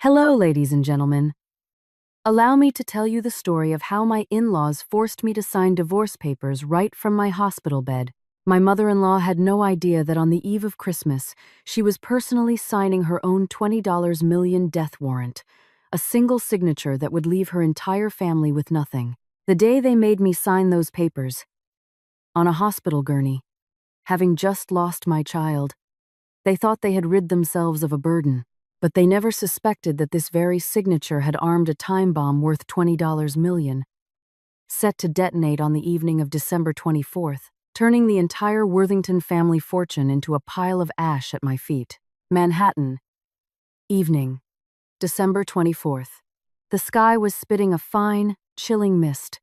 Hello, ladies and gentlemen. Allow me to tell you the story of how my in-laws forced me to sign divorce papers right from my hospital bed. My mother-in-law had no idea that on the eve of Christmas, she was personally signing her own $20 million death warrant, a single signature that would leave her entire family with nothing. The day they made me sign those papers, on a hospital gurney, having just lost my child, they thought they had rid themselves of a burden. But they never suspected that this very signature had armed a time bomb worth $20 million, set to detonate on the evening of December 24th, turning the entire Worthington family fortune into a pile of ash at my feet. Manhattan. Evening. December 24th. The sky was spitting a fine, chilling mist.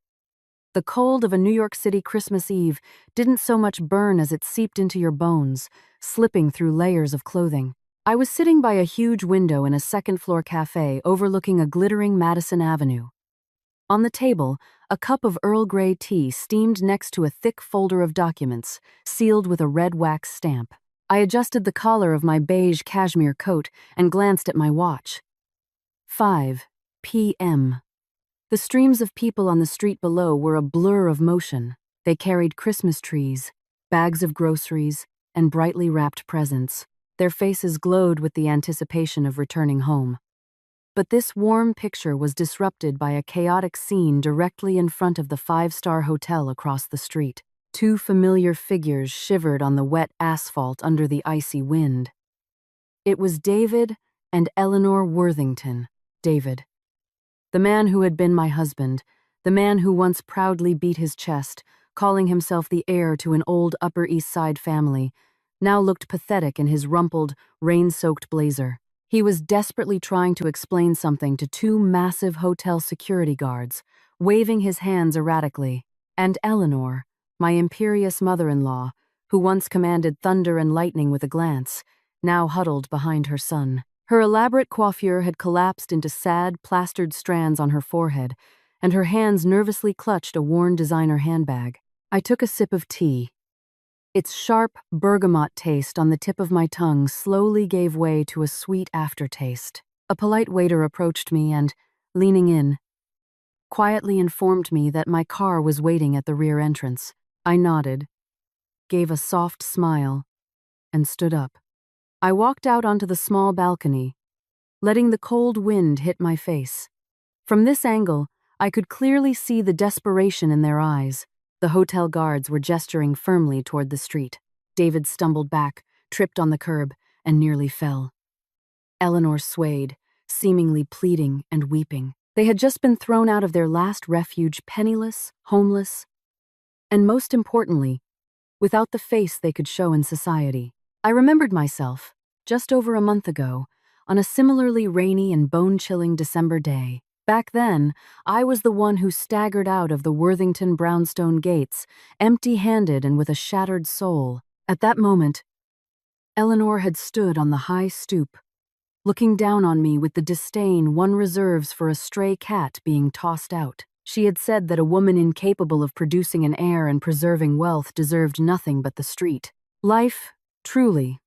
The cold of a New York City Christmas Eve didn't so much burn as it seeped into your bones, slipping through layers of clothing. I was sitting by a huge window in a second-floor cafe overlooking a glittering Madison Avenue. On the table, a cup of Earl Grey tea steamed next to a thick folder of documents, sealed with a red wax stamp. I adjusted the collar of my beige cashmere coat and glanced at my watch. 5 p.m. The streams of people on the street below were a blur of motion. They carried Christmas trees, bags of groceries, and brightly wrapped presents. Their faces glowed with the anticipation of returning home. But this warm picture was disrupted by a chaotic scene directly in front of the five-star hotel across the street. Two familiar figures shivered on the wet asphalt under the icy wind. It was David and Eleanor Worthington. David, the man who had been my husband, the man who once proudly beat his chest, calling himself the heir to an old Upper East Side family, now looked pathetic in his rumpled, rain-soaked blazer. He was desperately trying to explain something to two massive hotel security guards, waving his hands erratically. And Eleanor, my imperious mother-in-law, who once commanded thunder and lightning with a glance, now huddled behind her son. Her elaborate coiffure had collapsed into sad, plastered strands on her forehead, and her hands nervously clutched a worn designer handbag. I took a sip of tea. Its sharp, bergamot taste on the tip of my tongue slowly gave way to a sweet aftertaste. A polite waiter approached me and, leaning in, quietly informed me that my car was waiting at the rear entrance. I nodded, gave a soft smile, and stood up. I walked out onto the small balcony, letting the cold wind hit my face. From this angle, I could clearly see the desperation in their eyes. The hotel guards were gesturing firmly toward the street. David stumbled back, tripped on the curb, and nearly fell. Eleanor swayed, seemingly pleading and weeping. They had just been thrown out of their last refuge penniless, homeless, and most importantly, without the face they could show in society. I remembered myself, just over a month ago, on a similarly rainy and bone-chilling December day. Back then, I was the one who staggered out of the Worthington brownstone gates, empty-handed and with a shattered soul. At that moment, Eleanor had stood on the high stoop, looking down on me with the disdain one reserves for a stray cat being tossed out. She had said that a woman incapable of producing an heir and preserving wealth deserved nothing but the street. Life, truly,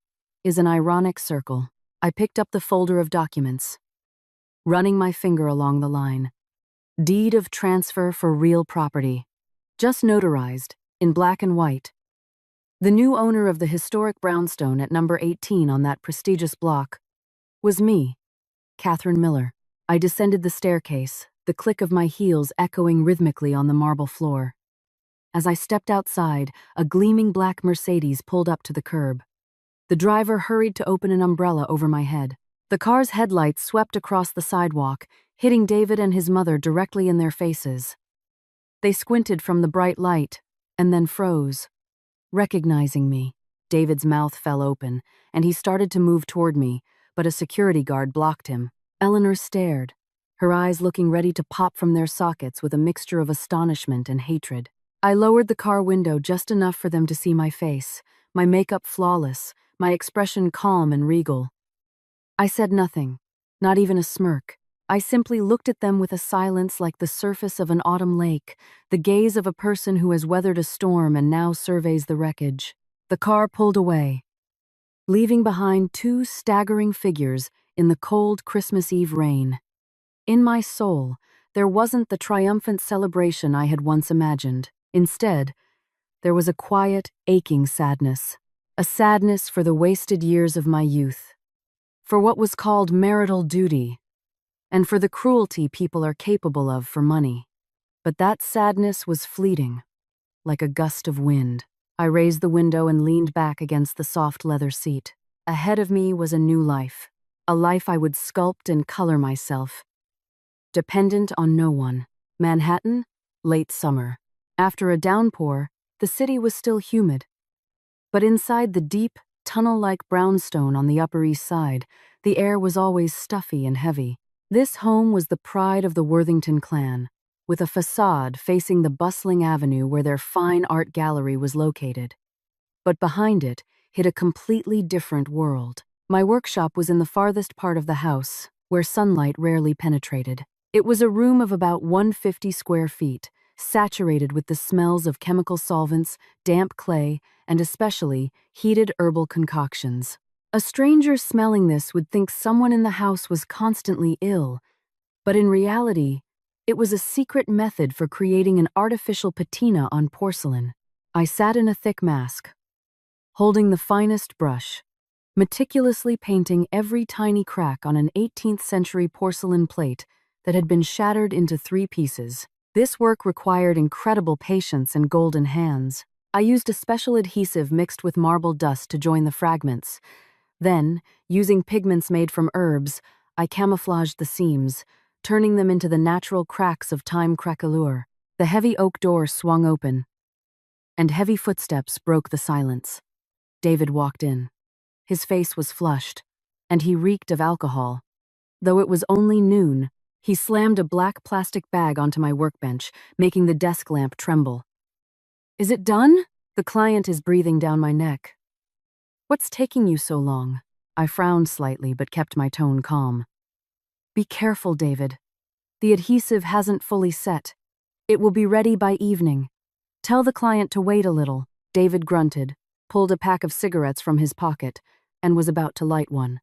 is an ironic circle. I picked up the folder of documents, running my finger along the line. Deed of transfer for real property. Just notarized, in black and white. The new owner of the historic brownstone at number 18 on that prestigious block was me, Catherine Miller. I descended the staircase, the click of my heels echoing rhythmically on the marble floor. As I stepped outside, a gleaming black Mercedes pulled up to the curb. The driver hurried to open an umbrella over my head. The car's headlights swept across the sidewalk, hitting David and his mother directly in their faces. They squinted from the bright light, and then froze, recognizing me. David's mouth fell open, and he started to move toward me, but a security guard blocked him. Eleanor stared, her eyes looking ready to pop from their sockets with a mixture of astonishment and hatred. I lowered the car window just enough for them to see my face, my makeup flawless, my expression calm and regal. I said nothing, not even a smirk. I simply looked at them with a silence like the surface of an autumn lake, the gaze of a person who has weathered a storm and now surveys the wreckage. The car pulled away, leaving behind two staggering figures in the cold Christmas Eve rain. In my soul, there wasn't the triumphant celebration I had once imagined. Instead, there was a quiet, aching sadness. A sadness for the wasted years of my youth, for what was called marital duty, and for the cruelty people are capable of for money. But that sadness was fleeting, like a gust of wind. I raised the window and leaned back against the soft leather seat. Ahead of me was a new life, a life I would sculpt and color myself. Dependent on no one. Manhattan, late summer. After a downpour, the city was still humid. But inside the deep, tunnel-like brownstone on the Upper East Side, the air was always stuffy and heavy. This home was the pride of the Worthington clan, with a facade facing the bustling avenue where their fine art gallery was located. But behind it hid a completely different world. My workshop was in the farthest part of the house, where sunlight rarely penetrated. It was a room of about 150 square feet, saturated with the smells of chemical solvents, damp clay, and especially heated herbal concoctions. A stranger smelling this would think someone in the house was constantly ill, but in reality, it was a secret method for creating an artificial patina on porcelain. I sat in a thick mask, holding the finest brush, meticulously painting every tiny crack on an 18th century porcelain plate that had been shattered into 3 pieces. This work required incredible patience and golden hands. I used a special adhesive mixed with marble dust to join the fragments. Then, using pigments made from herbs, I camouflaged the seams, turning them into the natural cracks of time craquelure. The heavy oak door swung open, and heavy footsteps broke the silence. David walked in. His face was flushed, and he reeked of alcohol. Though it was only noon, he slammed a black plastic bag onto my workbench, making the desk lamp tremble. "Is it done?" "The client is breathing down my neck." "What's taking you so long?" I frowned slightly but kept my tone calm. "Be careful, David. The adhesive hasn't fully set. It will be ready by evening. Tell the client to wait a little." David grunted, pulled a pack of cigarettes from his pocket, and was about to light one.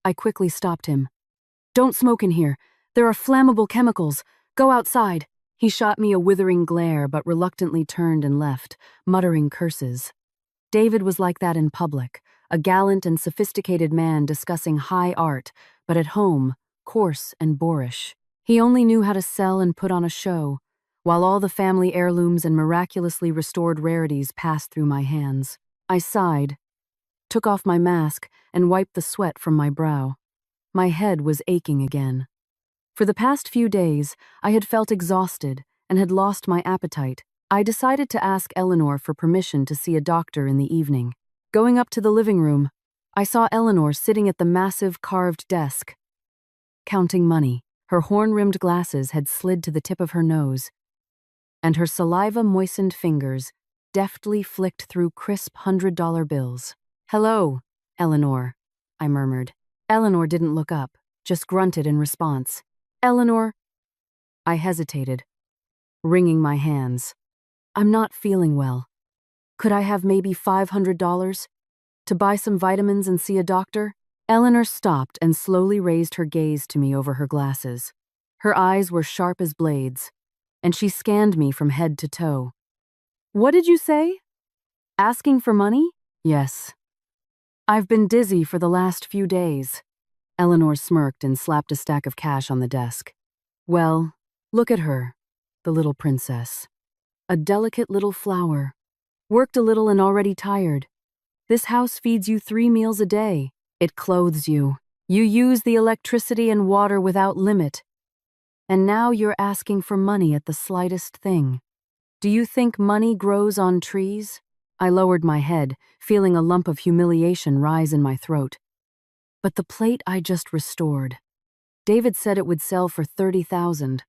I quickly stopped him. "Don't smoke in here. There are flammable chemicals. Go outside." He shot me a withering glare but reluctantly turned and left, muttering curses. David was like that in public, a gallant and sophisticated man discussing high art, but at home, coarse and boorish. He only knew how to sell and put on a show, while all the family heirlooms and miraculously restored rarities passed through my hands. I sighed, took off my mask, and wiped the sweat from my brow. My head was aching again. For the past few days, I had felt exhausted and had lost my appetite. I decided to ask Eleanor for permission to see a doctor in the evening. Going up to the living room, I saw Eleanor sitting at the massive carved desk, counting money. Her horn-rimmed glasses had slid to the tip of her nose, and her saliva-moistened fingers deftly flicked through crisp $100 bills. "Hello, Eleanor," I murmured. Eleanor didn't look up, just grunted in response. "Eleanor," I hesitated, wringing my hands. "I'm not feeling well. Could I have maybe $500 to buy some vitamins and see a doctor?" Eleanor stopped and slowly raised her gaze to me over her glasses. Her eyes were sharp as blades, and she scanned me from head to toe. "What did you say? Asking for money?" "Yes. I've been dizzy for the last few days." Eleanor smirked and slapped a stack of cash on the desk. "Well, look at her, the little princess. A delicate little flower. Worked a little and already tired. This house feeds you 3 meals a day. It clothes you. You use the electricity and water without limit. And now you're asking for money at the slightest thing. Do you think money grows on trees?" I lowered my head, feeling a lump of humiliation rise in my throat. "But the plate I just restored. David said it would sell for $30,000.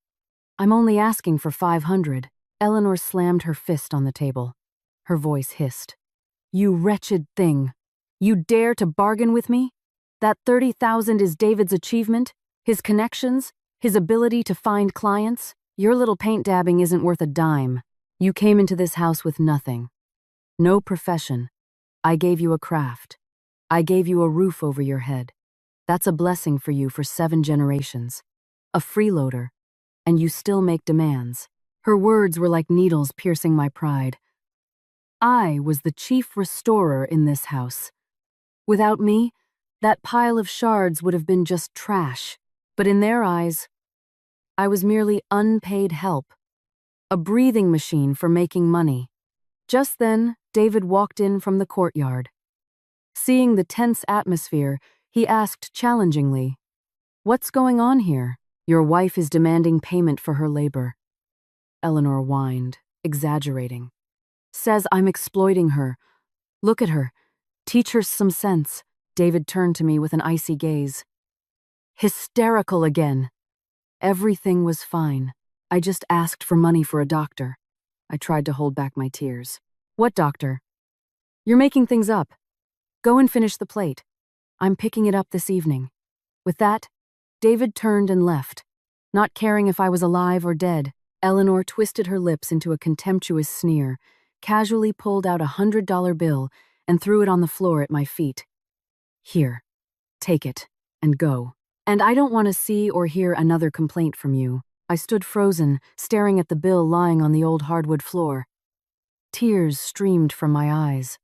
I'm only asking for $500. Eleanor slammed her fist on the table. Her voice hissed. "You wretched thing. You dare to bargain with me? That $30,000 is David's achievement, his connections, his ability to find clients? Your little paint dabbing isn't worth a dime. You came into this house with nothing. No profession. I gave you a craft. I gave you a roof over your head. That's a blessing for you for 7 generations. A freeloader, and you still make demands. Her words were like needles piercing my pride. I was the chief restorer in this house. Without me, that pile of shards would have been just trash. But in their eyes, I was merely unpaid help, a breathing machine for making money. Just then, David walked in from the courtyard. Seeing the tense atmosphere, he asked challengingly, "What's going on here? Your wife is demanding payment for her labor." Eleanor whined, exaggerating. "Says I'm exploiting her. Look at her. Teach her some sense." David turned to me with an icy gaze. Hysterical again. Everything was fine. I just asked for money for a doctor. I tried to hold back my tears. "What doctor?" "You're making things up. Go and finish the plate. I'm picking it up this evening." With that, David turned and left, not caring if I was alive or dead. Eleanor twisted her lips into a contemptuous sneer, casually pulled out a $100 bill and threw it on the floor at my feet. "Here, take it, and go. And I don't want to see or hear another complaint from you." I stood frozen, staring at the bill lying on the old hardwood floor. Tears streamed from my eyes.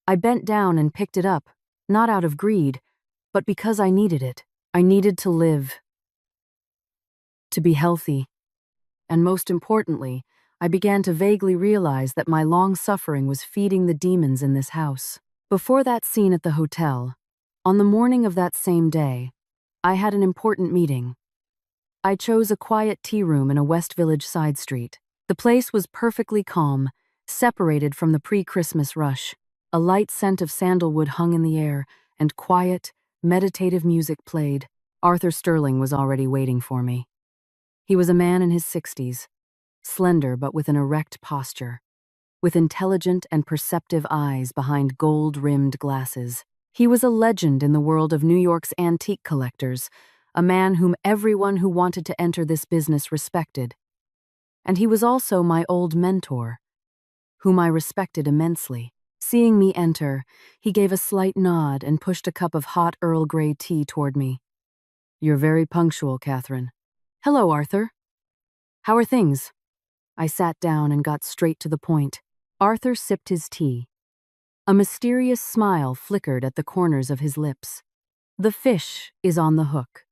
I bent down and picked it up, not out of greed, but because I needed it. I needed to live, to be healthy. And most importantly, I began to vaguely realize that my long suffering was feeding the demons in this house. Before that scene at the hotel, on the morning of that same day, I had an important meeting. I chose a quiet tea room in a West Village side street. The place was perfectly calm, separated from the pre-Christmas rush. A light scent of sandalwood hung in the air, and quiet, meditative music played. Arthur Sterling was already waiting for me. He was a man in his 60s, slender but with an erect posture, with intelligent and perceptive eyes behind gold-rimmed glasses. He was a legend in the world of New York's antique collectors, a man whom everyone who wanted to enter this business respected. And he was also my old mentor, whom I respected immensely. Seeing me enter, he gave a slight nod and pushed a cup of hot Earl Grey tea toward me. "You're very punctual, Catherine." "Hello, Arthur. How are things?" I sat down and got straight to the point. Arthur sipped his tea. A mysterious smile flickered at the corners of his lips. "The fish is on the hook.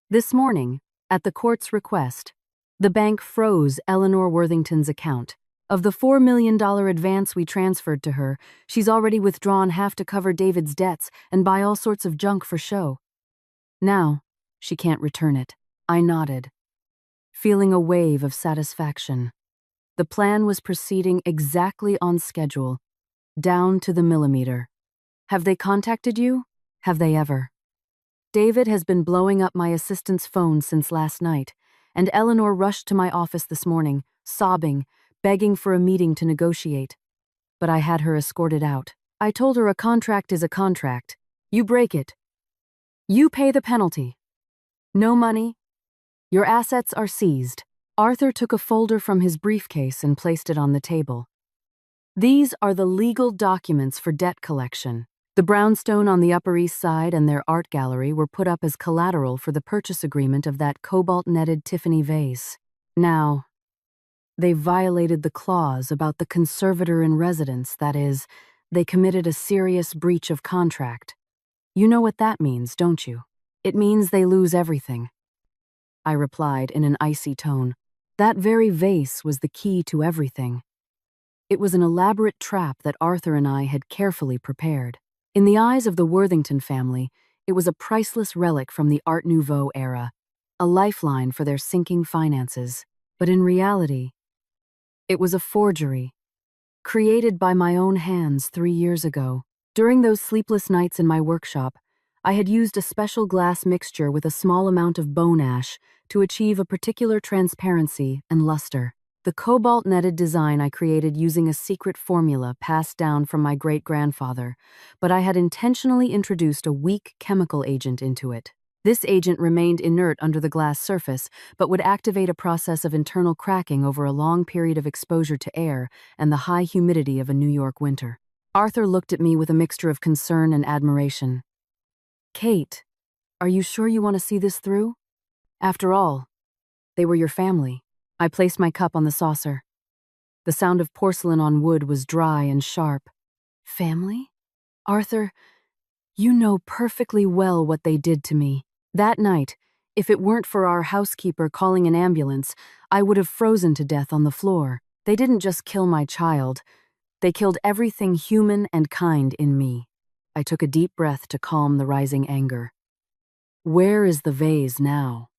This morning, at the court's request, the bank froze Eleanor Worthington's account. Of the $4 million advance we transferred to her, she's already withdrawn half to cover David's debts and buy all sorts of junk for show. Now, she can't return it." I nodded, feeling a wave of satisfaction. The plan was proceeding exactly on schedule, down to the millimeter. "Have they contacted you? Have they ever?" "David has been blowing up my assistant's phone since last night, and Eleanor rushed to my office this morning, sobbing, begging for a meeting to negotiate. But I had her escorted out. I told her a contract is a contract. You break it. You pay the penalty. No money. Your assets are seized." Arthur took a folder from his briefcase and placed it on the table. "These are the legal documents for debt collection. The brownstone on the Upper East Side and their art gallery were put up as collateral for the purchase agreement of that cobalt-netted Tiffany vase. Now, they violated the clause about the conservator in residence, that is, they committed a serious breach of contract. You know what that means, don't you? It means they lose everything." I replied in an icy tone. That very vase was the key to everything. It was an elaborate trap that Arthur and I had carefully prepared. In the eyes of the Worthington family, it was a priceless relic from the Art Nouveau era, a lifeline for their sinking finances. But in reality, it was a forgery, created by my own hands 3 years ago. During those sleepless nights in my workshop, I had used a special glass mixture with a small amount of bone ash to achieve a particular transparency and luster. The cobalt-netted design I created using a secret formula passed down from my great-grandfather, but I had intentionally introduced a weak chemical agent into it. This agent remained inert under the glass surface, but would activate a process of internal cracking over a long period of exposure to air and the high humidity of a New York winter. Arthur looked at me with a mixture of concern and admiration. "Kate, Are you sure you want to see this through? After all, they were your family. I placed my cup on the saucer. The sound of porcelain on wood was dry and sharp. Family? Arthur, you know perfectly well what they did to me. That night, if it weren't for our housekeeper calling an ambulance, I would have frozen to death on the floor. They didn't just kill my child. They killed everything human and kind in me. I took a deep breath to calm the rising anger. Where is the vase now?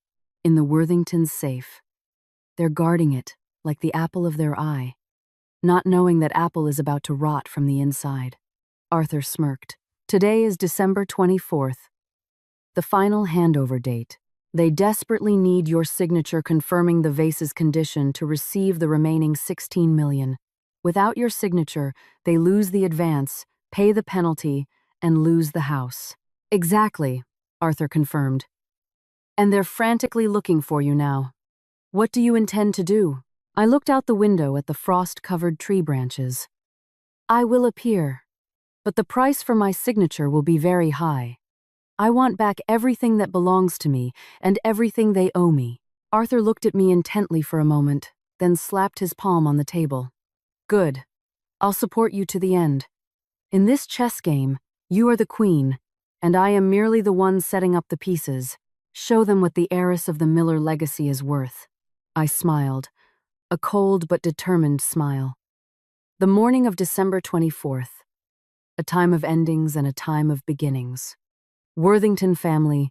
In the Worthington's safe. They're guarding it, like the apple of their eye, not knowing that apple is about to rot from the inside. Arthur smirked. Today is December 24th. The final handover date. They desperately need your signature confirming the vase's condition to receive the remaining $16 million. Without your signature, they lose the advance, pay the penalty, and lose the house. Exactly, Arthur confirmed. And they're frantically looking for you now. What do you intend to do? I looked out the window at the frost-covered tree branches. I will appear, but the price for my signature will be very high. I want back everything that belongs to me and everything they owe me. Arthur looked at me intently for a moment, then slapped his palm on the table. Good. I'll support you to the end. In this chess game, you are the queen, and I am merely the one setting up the pieces. Show them what the heiress of the Miller legacy is worth. I smiled, a cold but determined smile. The morning of December 24th. A time of endings and a time of beginnings. Worthington family,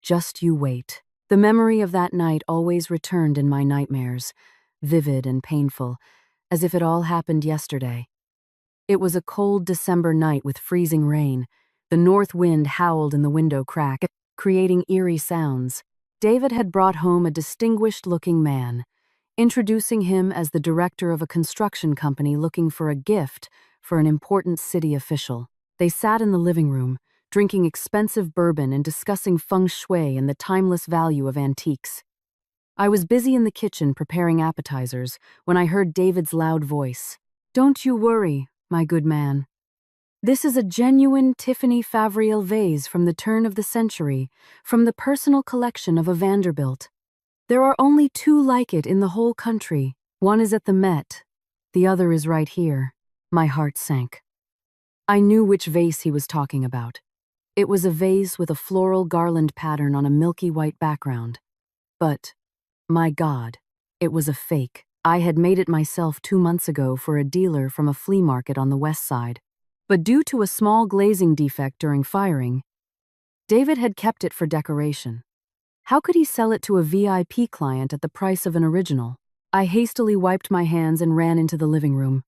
just you wait. The memory of that night always returned in my nightmares, vivid and painful, as if it all happened yesterday. It was a cold December night with freezing rain. The north wind howled in the window crack, creating eerie sounds. David had brought home a distinguished-looking man, introducing him as the director of a construction company looking for a gift for an important city official. They sat in the living room, drinking expensive bourbon and discussing feng shui and the timeless value of antiques. I was busy in the kitchen preparing appetizers when I heard David's loud voice. Don't you worry, my good man. This is a genuine Tiffany Favriel vase from the turn of the century, from the personal collection of a Vanderbilt. There are only 2 like it in the whole country. One is at the Met, the other is right here. My heart sank. I knew which vase he was talking about. It was a vase with a floral garland pattern on a milky white background. But, my God, it was a fake. I had made it myself 2 months ago for a dealer from a flea market on the west side. But due to a small glazing defect during firing, David had kept it for decoration. How could he sell it to a VIP client at the price of an original? I hastily wiped my hands and ran into the living room.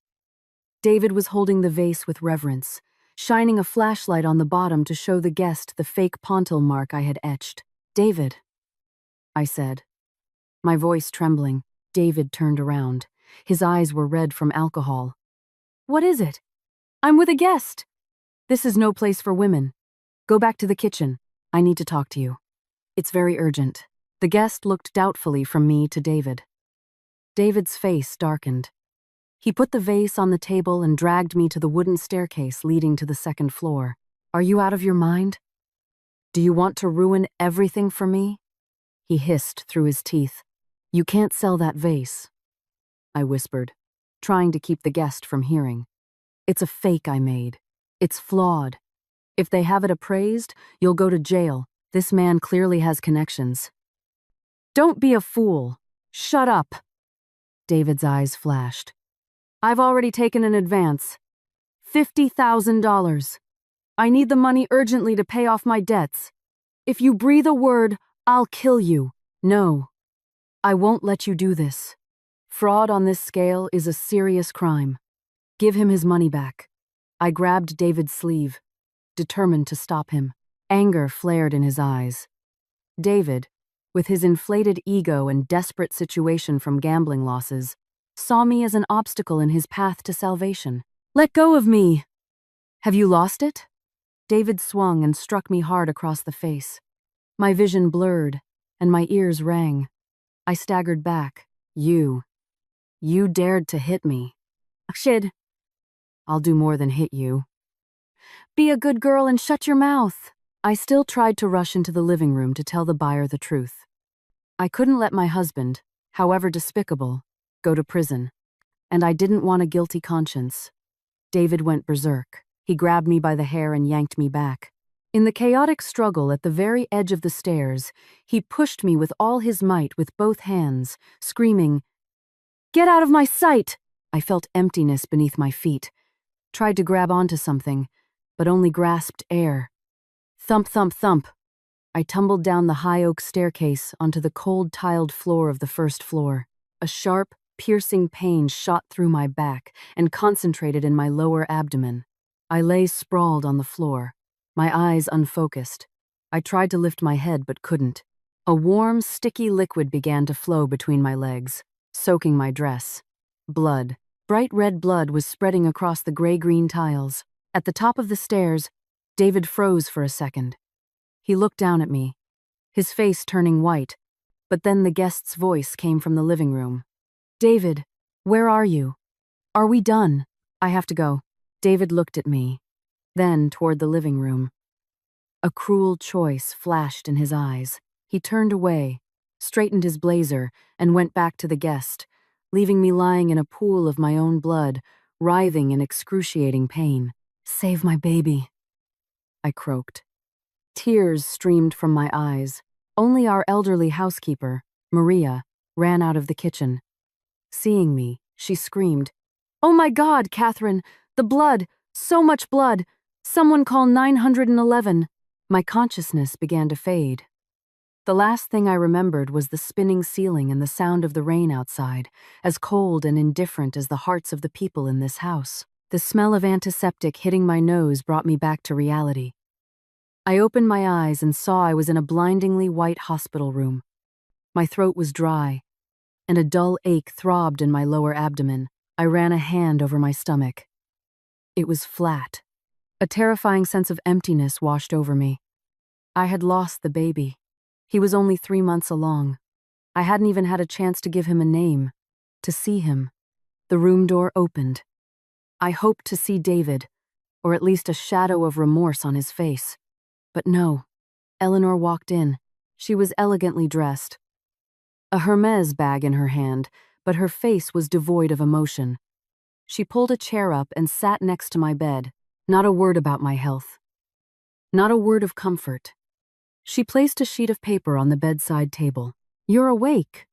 David was holding the vase with reverence, shining a flashlight on the bottom to show the guest the fake pontil mark I had etched. David, I said, my voice trembling. David turned around. His eyes were red from alcohol. What is it? I'm with a guest. This is no place for women. Go back to the kitchen. I need to talk to you. It's very urgent. The guest looked doubtfully from me to David. David's face darkened. He put the vase on the table and dragged me to the wooden staircase leading to the second floor. Are you out of your mind? Do you want to ruin everything for me? He hissed through his teeth. You can't sell that vase, I whispered, trying to keep the guest from hearing. It's a fake I made. It's flawed. If they have it appraised, you'll go to jail. This man clearly has connections. Don't be a fool. Shut up. David's eyes flashed. I've already taken an advance. $50,000. I need the money urgently to pay off my debts. If you breathe a word, I'll kill you. No, I won't let you do this. Fraud on this scale is a serious crime. Give him his money back. I grabbed David's sleeve, determined to stop him. Anger flared in his eyes. David, with his inflated ego and desperate situation from gambling losses, saw me as an obstacle in his path to salvation. Let go of me! Have you lost it? David swung and struck me hard across the face. My vision blurred, and my ears rang. I staggered back. You dared to hit me. Shid. I'll do more than hit you. Be a good girl and shut your mouth. I still tried to rush into the living room to tell the buyer the truth. I couldn't let my husband, however despicable, go to prison. And I didn't want a guilty conscience. David went berserk. He grabbed me by the hair and yanked me back. In the chaotic struggle at the very edge of the stairs, he pushed me with all his might with both hands, screaming, "Get out of my sight!" I felt emptiness beneath my feet. Tried to grab onto something, but only grasped air. Thump, thump, thump. I tumbled down the high oak staircase onto the cold tiled floor of the first floor. A sharp, piercing pain shot through my back and concentrated in my lower abdomen. I lay sprawled on the floor, my eyes unfocused. I tried to lift my head but couldn't. A warm, sticky liquid began to flow between my legs, soaking my dress. Blood. Bright red blood was spreading across the gray-green tiles. At the top of the stairs, David froze for a second. He looked down at me, his face turning white, but then the guest's voice came from the living room. "David, where are you? Are we done? I have to go." David looked at me, then toward the living room. A cruel choice flashed in his eyes. He turned away, straightened his blazer, and went back to the guest, leaving me lying in a pool of my own blood, writhing in excruciating pain. "Save my baby," I croaked. Tears streamed from my eyes. Only our elderly housekeeper, Maria, ran out of the kitchen. Seeing me, she screamed, "Oh my God, Catherine! The blood! So much blood! Someone call 911! My consciousness began to fade. The last thing I remembered was the spinning ceiling and the sound of the rain outside, as cold and indifferent as the hearts of the people in this house. The smell of antiseptic hitting my nose brought me back to reality. I opened my eyes and saw I was in a blindingly white hospital room. My throat was dry, and a dull ache throbbed in my lower abdomen. I ran a hand over my stomach. It was flat. A terrifying sense of emptiness washed over me. I had lost the baby. He was only 3 months along. I hadn't even had a chance to give him a name, to see him. The room door opened. I hoped to see David, or at least a shadow of remorse on his face. But no. Eleanor walked in. She was elegantly dressed. A Hermes bag in her hand, but her face was devoid of emotion. She pulled a chair up and sat next to my bed. Not a word about my health. Not a word of comfort. She placed a sheet of paper on the bedside table. "You're awake.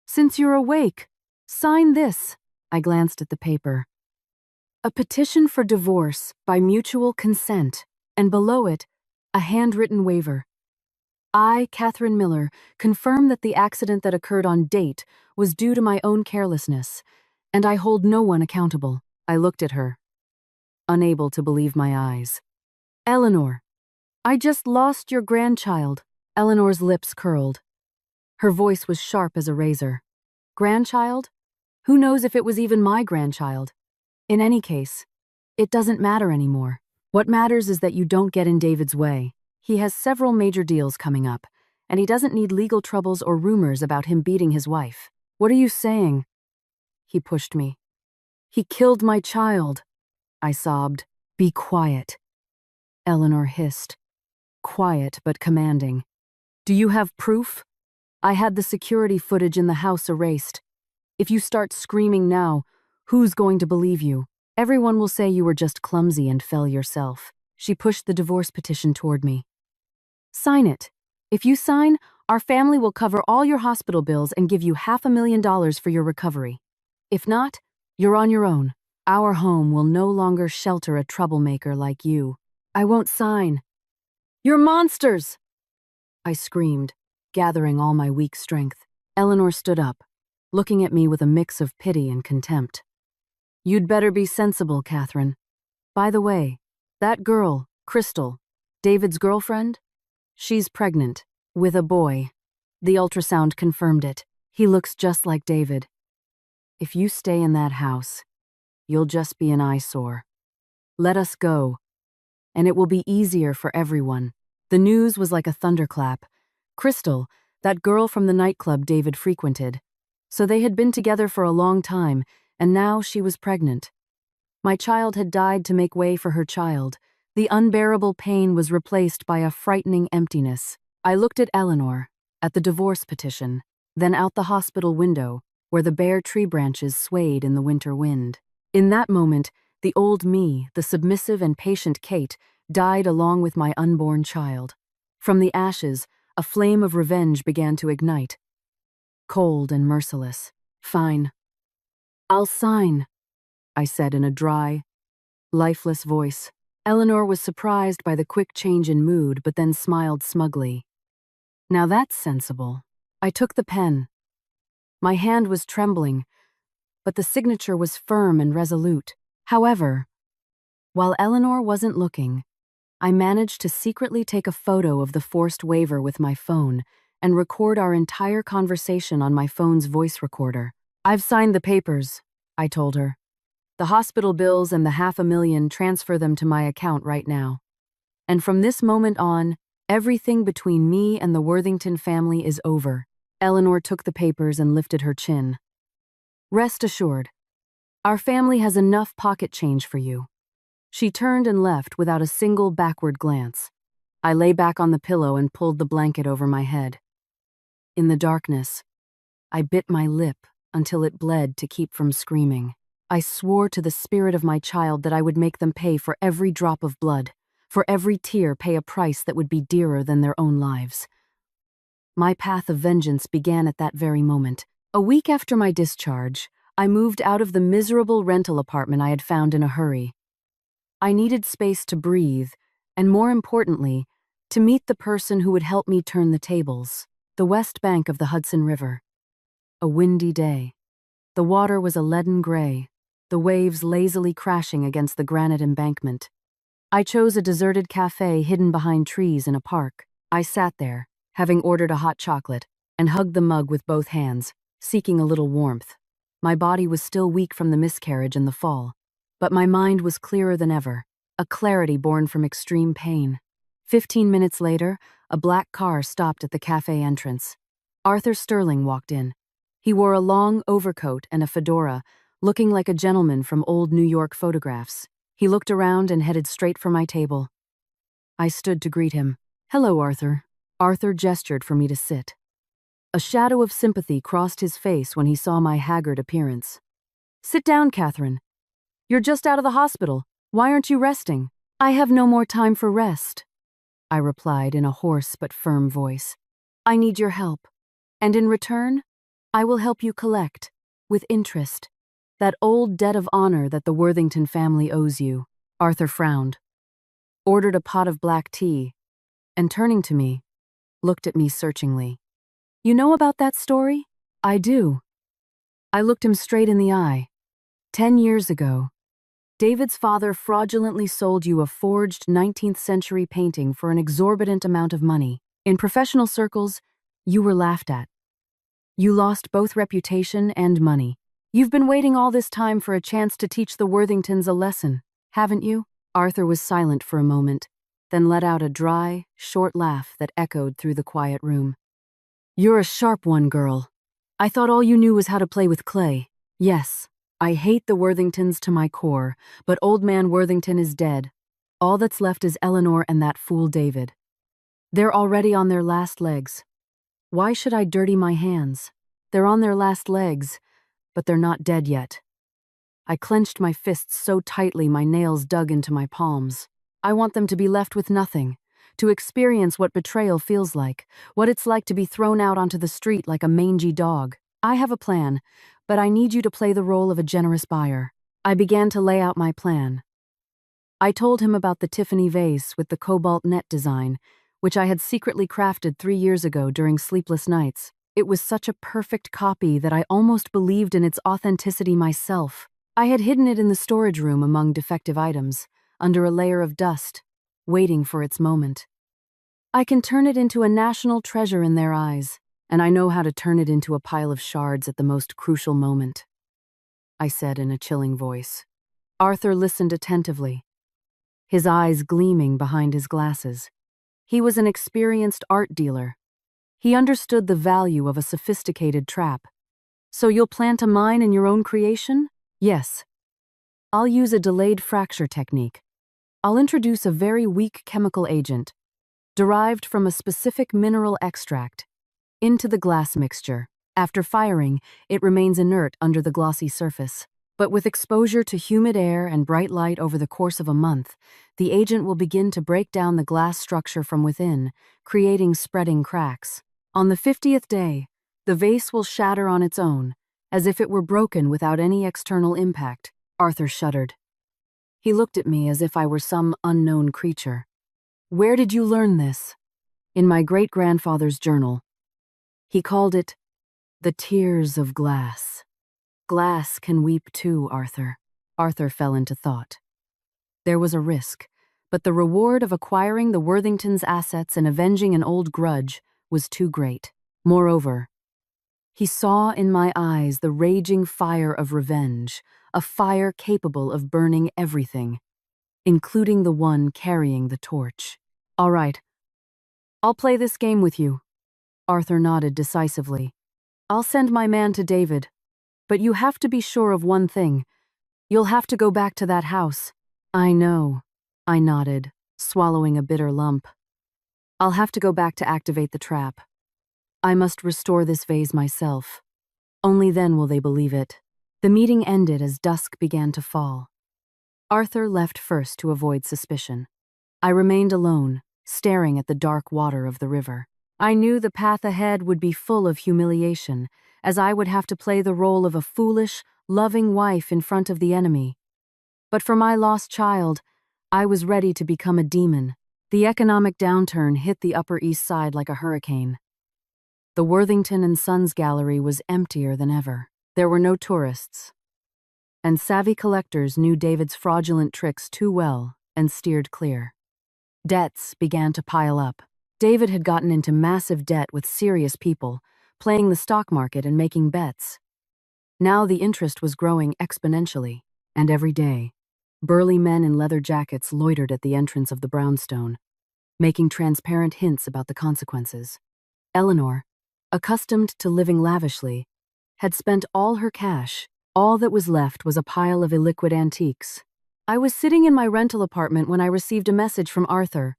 Since you're awake, sign this." I glanced at the paper. "A petition for divorce by mutual consent," and below it, a handwritten waiver. "I, Catherine Miller, confirm that the accident that occurred on date was due to my own carelessness, and I hold no one accountable." I looked at her, unable to believe my eyes. "Eleanor, I just lost your grandchild." Eleanor's lips curled. Her voice was sharp as a razor. "Grandchild? Who knows if it was even my grandchild? In any case, it doesn't matter anymore. What matters is that you don't get in David's way. He has several major deals coming up, and he doesn't need legal troubles or rumors about him beating his wife." "What are you saying?" He pushed me. "He killed my child," I sobbed. "Be quiet," Eleanor hissed. Quiet but commanding. "Do you have proof? I had the security footage in the house erased. If you start screaming now, who's going to believe you? Everyone will say you were just clumsy and fell yourself." She pushed the divorce petition toward me. "Sign it. If you sign, our family will cover all your hospital bills and give you $500,000 for your recovery. If not, you're on your own. Our home will no longer shelter a troublemaker like you." "I won't sign." "You're monsters!" I screamed, gathering all my weak strength. Eleanor stood up, looking at me with a mix of pity and contempt. "You'd better be sensible, Catherine. By the way, that girl, Crystal, David's girlfriend? She's pregnant, with a boy. The ultrasound confirmed it. He looks just like David. If you stay in that house, you'll just be an eyesore. Let us go, and it will be easier for everyone." The news was like a thunderclap. Crystal, that girl from the nightclub David frequented. So they had been together for a long time, and now she was pregnant. My child had died to make way for her child, The unbearable pain was replaced by a frightening emptiness. I looked at Eleanor, at the divorce petition, then out the hospital window, where the bare tree branches swayed in the winter wind. In that moment, the old me, the submissive and patient Kate, died along with my unborn child. From the ashes, a flame of revenge began to ignite. Cold and merciless. "Fine. I'll sign," I said in a dry, lifeless voice. Eleanor was surprised by the quick change in mood, but then smiled smugly. "Now that's sensible." I took the pen. My hand was trembling, but the signature was firm and resolute. However, while Eleanor wasn't looking, I managed to secretly take a photo of the forced waiver with my phone and record our entire conversation on my phone's voice recorder. "I've signed the papers," I told her. "The hospital bills and the $500,000, transfer them to my account right now. And from this moment on, everything between me and the Worthington family is over." Eleanor took the papers and lifted her chin. "Rest assured, our family has enough pocket change for you." She turned and left without a single backward glance. I lay back on the pillow and pulled the blanket over my head. In the darkness, I bit my lip until it bled to keep from screaming. I swore to the spirit of my child that I would make them pay for every drop of blood, for every tear pay a price that would be dearer than their own lives. My path of vengeance began at that very moment. A week after my discharge, I moved out of the miserable rental apartment I had found in a hurry. I needed space to breathe, and more importantly, to meet the person who would help me turn the tables. The west bank of the Hudson River. A windy day. The water was a leaden gray, the waves lazily crashing against the granite embankment. I chose a deserted cafe hidden behind trees in a park. I sat there, having ordered a hot chocolate, and hugged the mug with both hands, seeking a little warmth. My body was still weak from the miscarriage and the fall, but my mind was clearer than ever, a clarity born from extreme pain. 15 minutes later, a black car stopped at the cafe entrance. Arthur Sterling walked in. He wore a long overcoat and a fedora, looking like a gentleman from old New York photographs. He looked around and headed straight for my table. I stood to greet him. "Hello, Arthur." Arthur gestured for me to sit. A shadow of sympathy crossed his face when he saw my haggard appearance. "Sit down, Catherine. You're just out of the hospital. Why aren't you resting?" "I have no more time for rest," I replied in a hoarse but firm voice. "I need your help, and in return, I will help you collect, with interest, that old debt of honor that the Worthington family owes you." Arthur frowned, ordered a pot of black tea, and turning to me, looked at me searchingly. "You know about that story?" "I do." I looked him straight in the eye. 10 years ago, David's father fraudulently sold you a forged 19th century painting for an exorbitant amount of money. In professional circles, you were laughed at. You lost both reputation and money. You've been waiting all this time for a chance to teach the Worthingtons a lesson, haven't you? Arthur was silent for a moment, then let out a dry, short laugh that echoed through the quiet room. "You're a sharp one, girl. I thought all you knew was how to play with clay. Yes, I hate the Worthingtons to my core, but old man Worthington is dead. All that's left is Eleanor and that fool David. They're already on their last legs. Why should I dirty my hands? They're on their last legs, but they're not dead yet." I clenched my fists so tightly my nails dug into my palms. I want them to be left with nothing, to experience what betrayal feels like, what it's like to be thrown out onto the street like a mangy dog. "I have a plan, but I need you to play the role of a generous buyer." I began to lay out my plan. I told him about the Tiffany vase with the cobalt net design, which I had secretly crafted 3 years ago during sleepless nights. It was such a perfect copy that I almost believed in its authenticity myself. I had hidden it in the storage room among defective items, under a layer of dust, waiting for its moment. "I can turn it into a national treasure in their eyes, and I know how to turn it into a pile of shards at the most crucial moment," I said in a chilling voice. Arthur listened attentively, his eyes gleaming behind his glasses. He was an experienced art dealer. He understood the value of a sophisticated trap. "So you'll plant a mine in your own creation?" "Yes. I'll use a delayed fracture technique. I'll introduce a very weak chemical agent, derived from a specific mineral extract, into the glass mixture. After firing, it remains inert under the glossy surface. But with exposure to humid air and bright light over the course of a month, the agent will begin to break down the glass structure from within, creating spreading cracks. On the 50th day, the vase will shatter on its own, as if it were broken without any external impact. Arthur shuddered. He looked at me as if I were some unknown creature. Where did you learn this? In my great-grandfather's journal. He called it the tears of glass. Glass can weep too, Arthur. Arthur fell into thought. There was a risk, but the reward of acquiring the Worthingtons' assets and avenging an old grudge was too great. Moreover, he saw in my eyes the raging fire of revenge, a fire capable of burning everything, including the one carrying the torch. All right, I'll play this game with you. Arthur nodded decisively. I'll send my man to David. But you have to be sure of one thing. You'll have to go back to that house. I know, I nodded, swallowing a bitter lump. I'll have to go back to activate the trap. I must restore this vase myself. Only then will they believe it. The meeting ended as dusk began to fall. Arthur left first to avoid suspicion. I remained alone, staring at the dark water of the river. I knew the path ahead would be full of humiliation, as I would have to play the role of a foolish, loving wife in front of the enemy. But for my lost child, I was ready to become a demon. The economic downturn hit the Upper East Side like a hurricane. The Worthington and Sons Gallery was emptier than ever. There were no tourists. And savvy collectors knew David's fraudulent tricks too well and steered clear. Debts began to pile up. David had gotten into massive debt with serious people, playing the stock market and making bets. Now the interest was growing exponentially, and every day, burly men in leather jackets loitered at the entrance of the brownstone, making transparent hints about the consequences. Eleanor, accustomed to living lavishly, had spent all her cash. All that was left was a pile of illiquid antiques. I was sitting in my rental apartment when I received a message from Arthur.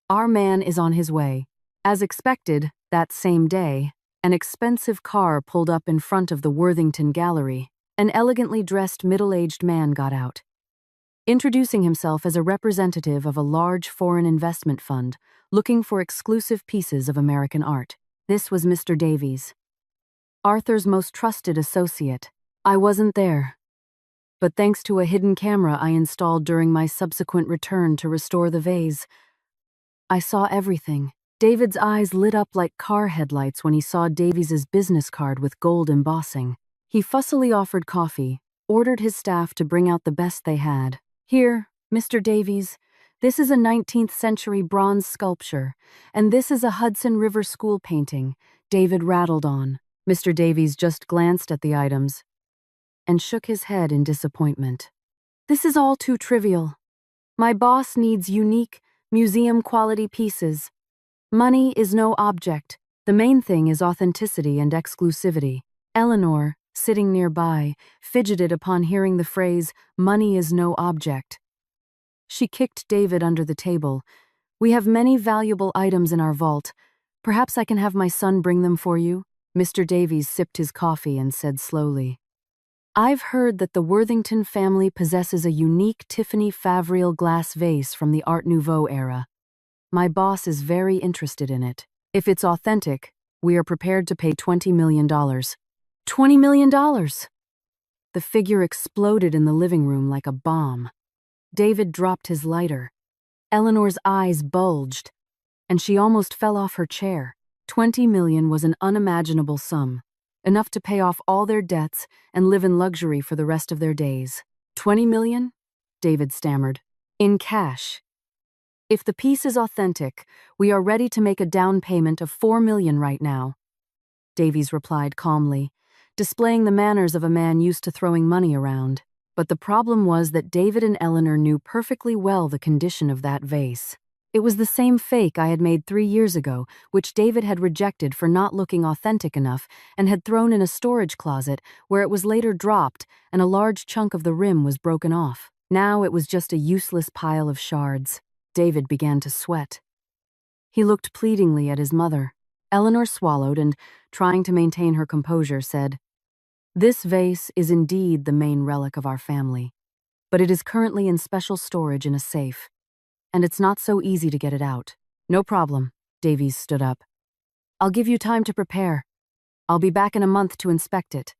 Our man is on his way. As expected, that same day, an expensive car pulled up in front of the Worthington Gallery. An elegantly dressed middle-aged man got out. Introducing himself as a representative of a large foreign investment fund looking for exclusive pieces of American art. This was Mr. Davies, Arthur's most trusted associate. I wasn't there, but thanks to a hidden camera I installed during my subsequent return to restore the vase, I saw everything. David's eyes lit up like car headlights when he saw Davies's business card with gold embossing. He fussily offered coffee, ordered his staff to bring out the best they had. Here, Mr. Davies, this is a 19th century bronze sculpture, and this is a Hudson River School painting, David rattled on. Mr. Davies just glanced at the items and shook his head in disappointment. This is all too trivial. My boss needs unique, museum-quality pieces. Money is no object. The main thing is authenticity and exclusivity. Eleanor, sitting nearby, fidgeted upon hearing the phrase, money is no object. She kicked David under the table. We have many valuable items in our vault. Perhaps I can have my son bring them for you? Mr. Davies sipped his coffee and said slowly, I've heard that the Worthington family possesses a unique Tiffany Favriel glass vase from the Art Nouveau era. My boss is very interested in it. If it's authentic, we are prepared to pay $20 million. $20 million! The figure exploded in the living room like a bomb. David dropped his lighter. Eleanor's eyes bulged, and she almost fell off her chair. $20 million was an unimaginable sum, enough to pay off all their debts and live in luxury for the rest of their days. $20 million? David stammered. In cash. If the piece is authentic, we are ready to make a down payment of $4 million right now, Davies replied calmly, displaying the manners of a man used to throwing money around. But the problem was that David and Eleanor knew perfectly well the condition of that vase. It was the same fake I had made 3 years ago, which David had rejected for not looking authentic enough and had thrown in a storage closet where it was later dropped and a large chunk of the rim was broken off. Now it was just a useless pile of shards. David began to sweat. He looked pleadingly at his mother. Eleanor swallowed and, trying to maintain her composure, said, "This vase is indeed the main relic of our family, but it is currently in special storage in a safe, and it's not so easy to get it out." "No problem," Davies stood up. "I'll give you time to prepare. I'll be back in a month to inspect it.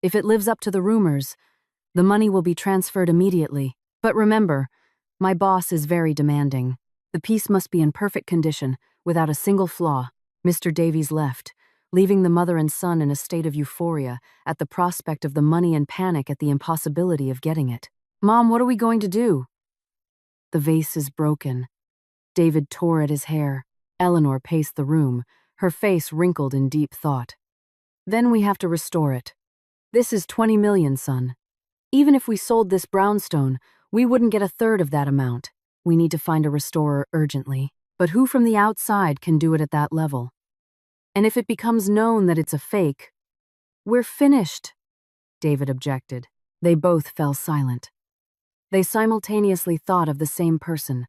If it lives up to the rumors, the money will be transferred immediately. But remember, my boss is very demanding. The piece must be in perfect condition, without a single flaw." Mr. Davies left, leaving the mother and son in a state of euphoria at the prospect of the money and panic at the impossibility of getting it. "Mom, what are we going to do?" "The vase is broken." David tore at his hair. Eleanor paced the room, her face wrinkled in deep thought. "Then we have to restore it. This is 20 million, son. Even if we sold this brownstone, we wouldn't get a third of that amount. We need to find a restorer urgently. But who from the outside can do it at that level? And if it becomes known that it's a fake, we're finished," David objected. They both fell silent. They simultaneously thought of the same person.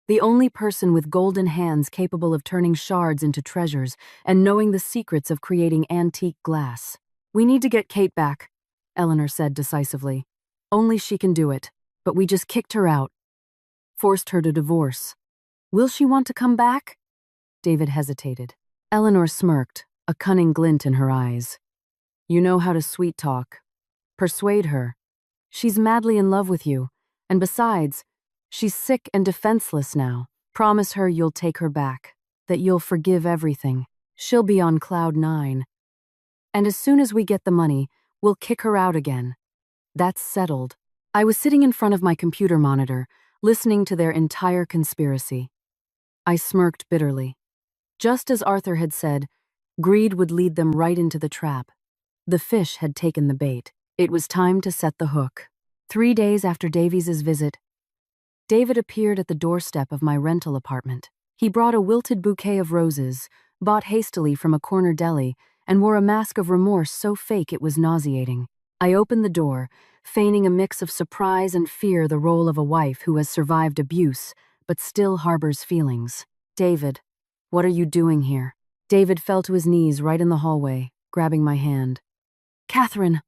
The only person with golden hands capable of turning shards into treasures and knowing the secrets of creating antique glass. "We need to get Kate back," Eleanor said decisively. "Only she can do it, but we just kicked her out. Forced her to divorce. Will she want to come back?" David hesitated. Eleanor smirked, a cunning glint in her eyes. "You know how to sweet talk. Persuade her. She's madly in love with you, and besides, she's sick and defenseless now. Promise her you'll take her back, that you'll forgive everything. She'll be on cloud 9. And as soon as we get the money, we'll kick her out again. That's settled." I was sitting in front of my computer monitor, listening to their entire conspiracy. I smirked bitterly. Just as Arthur had said, greed would lead them right into the trap. The fish had taken the bait. It was time to set the hook. 3 days after Davies's visit, David appeared at the doorstep of my rental apartment. He brought a wilted bouquet of roses, bought hastily from a corner deli, and wore a mask of remorse so fake it was nauseating. I opened the door, feigning a mix of surprise and fear, the role of a wife who has survived abuse, but still harbors feelings. "David, what are you doing here?" David fell to his knees right in the hallway, grabbing my hand. "Catherine,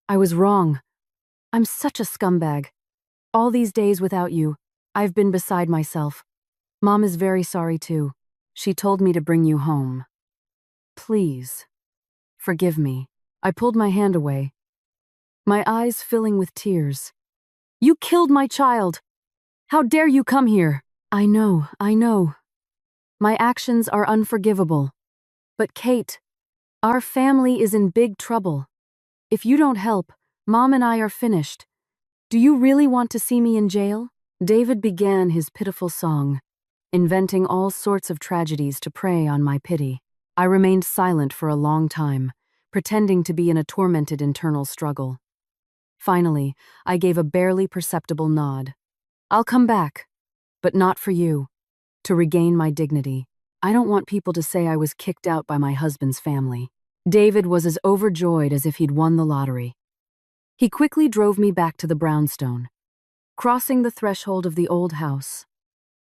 I was wrong. I'm such a scumbag. All these days without you, I've been beside myself. Mom is very sorry too. She told me to bring you home. Please, forgive me." I pulled my hand away, my eyes filling with tears. "You killed my child. How dare you come here?" I know. My actions are unforgivable. But Kate, our family is in big trouble. If you don't help, Mom and I are finished. Do you really want to see me in jail?" David began his pitiful song, inventing all sorts of tragedies to prey on my pity. I remained silent for a long time, pretending to be in a tormented internal struggle. Finally, I gave a barely perceptible nod. "I'll come back, but not for you. To regain my dignity. I don't want people to say I was kicked out by my husband's family." David was as overjoyed as if he'd won the lottery. He quickly drove me back to the brownstone. Crossing the threshold of the old house,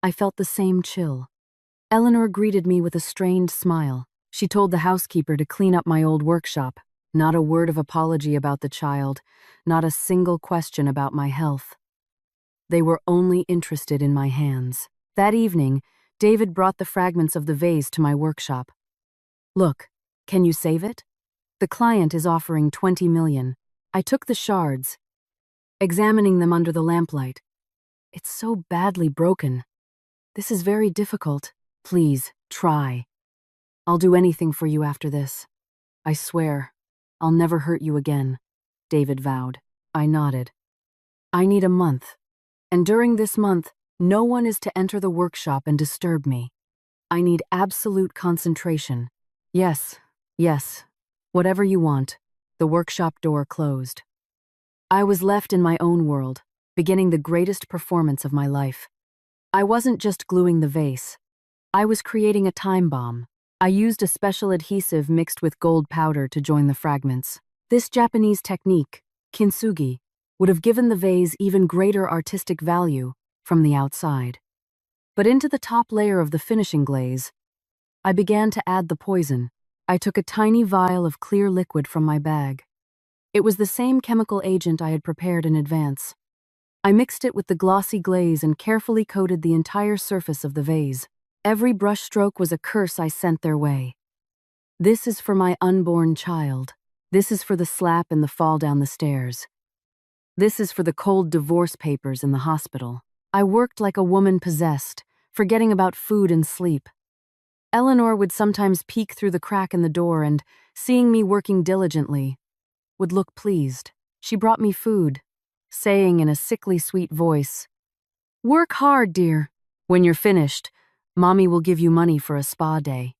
I felt the same chill. Eleanor greeted me with a strained smile. She told the housekeeper to clean up my old workshop. Not a word of apology about the child, not a single question about my health. They were only interested in my hands. That evening, David brought the fragments of the vase to my workshop. "Look, can you save it? The client is offering 20 million. I took the shards, examining them under the lamplight. It's so badly broken. This is very difficult. Please, try. I'll do anything for you after this. I swear, I'll never hurt you again," David vowed. I nodded. "I need a month. And during this month, no one is to enter the workshop and disturb me. I need absolute concentration." Yes, whatever you want." The workshop door closed. I was left in my own world, beginning the greatest performance of my life. I wasn't just gluing the vase. I was creating a time bomb. I used a special adhesive mixed with gold powder to join the fragments. This Japanese technique, kintsugi, would have given the vase even greater artistic value from the outside. But into the top layer of the finishing glaze, I began to add the poison. I took a tiny vial of clear liquid from my bag. It was the same chemical agent I had prepared in advance. I mixed it with the glossy glaze and carefully coated the entire surface of the vase. Every brushstroke was a curse I sent their way. This is for my unborn child. This is for the slap and the fall down the stairs. This is for the cold divorce papers in the hospital. I worked like a woman possessed, forgetting about food and sleep. Eleanor would sometimes peek through the crack in the door and, seeing me working diligently, would look pleased. She brought me food, saying in a sickly sweet voice, "Work hard, dear. When you're finished, Mommy will give you money for a spa day."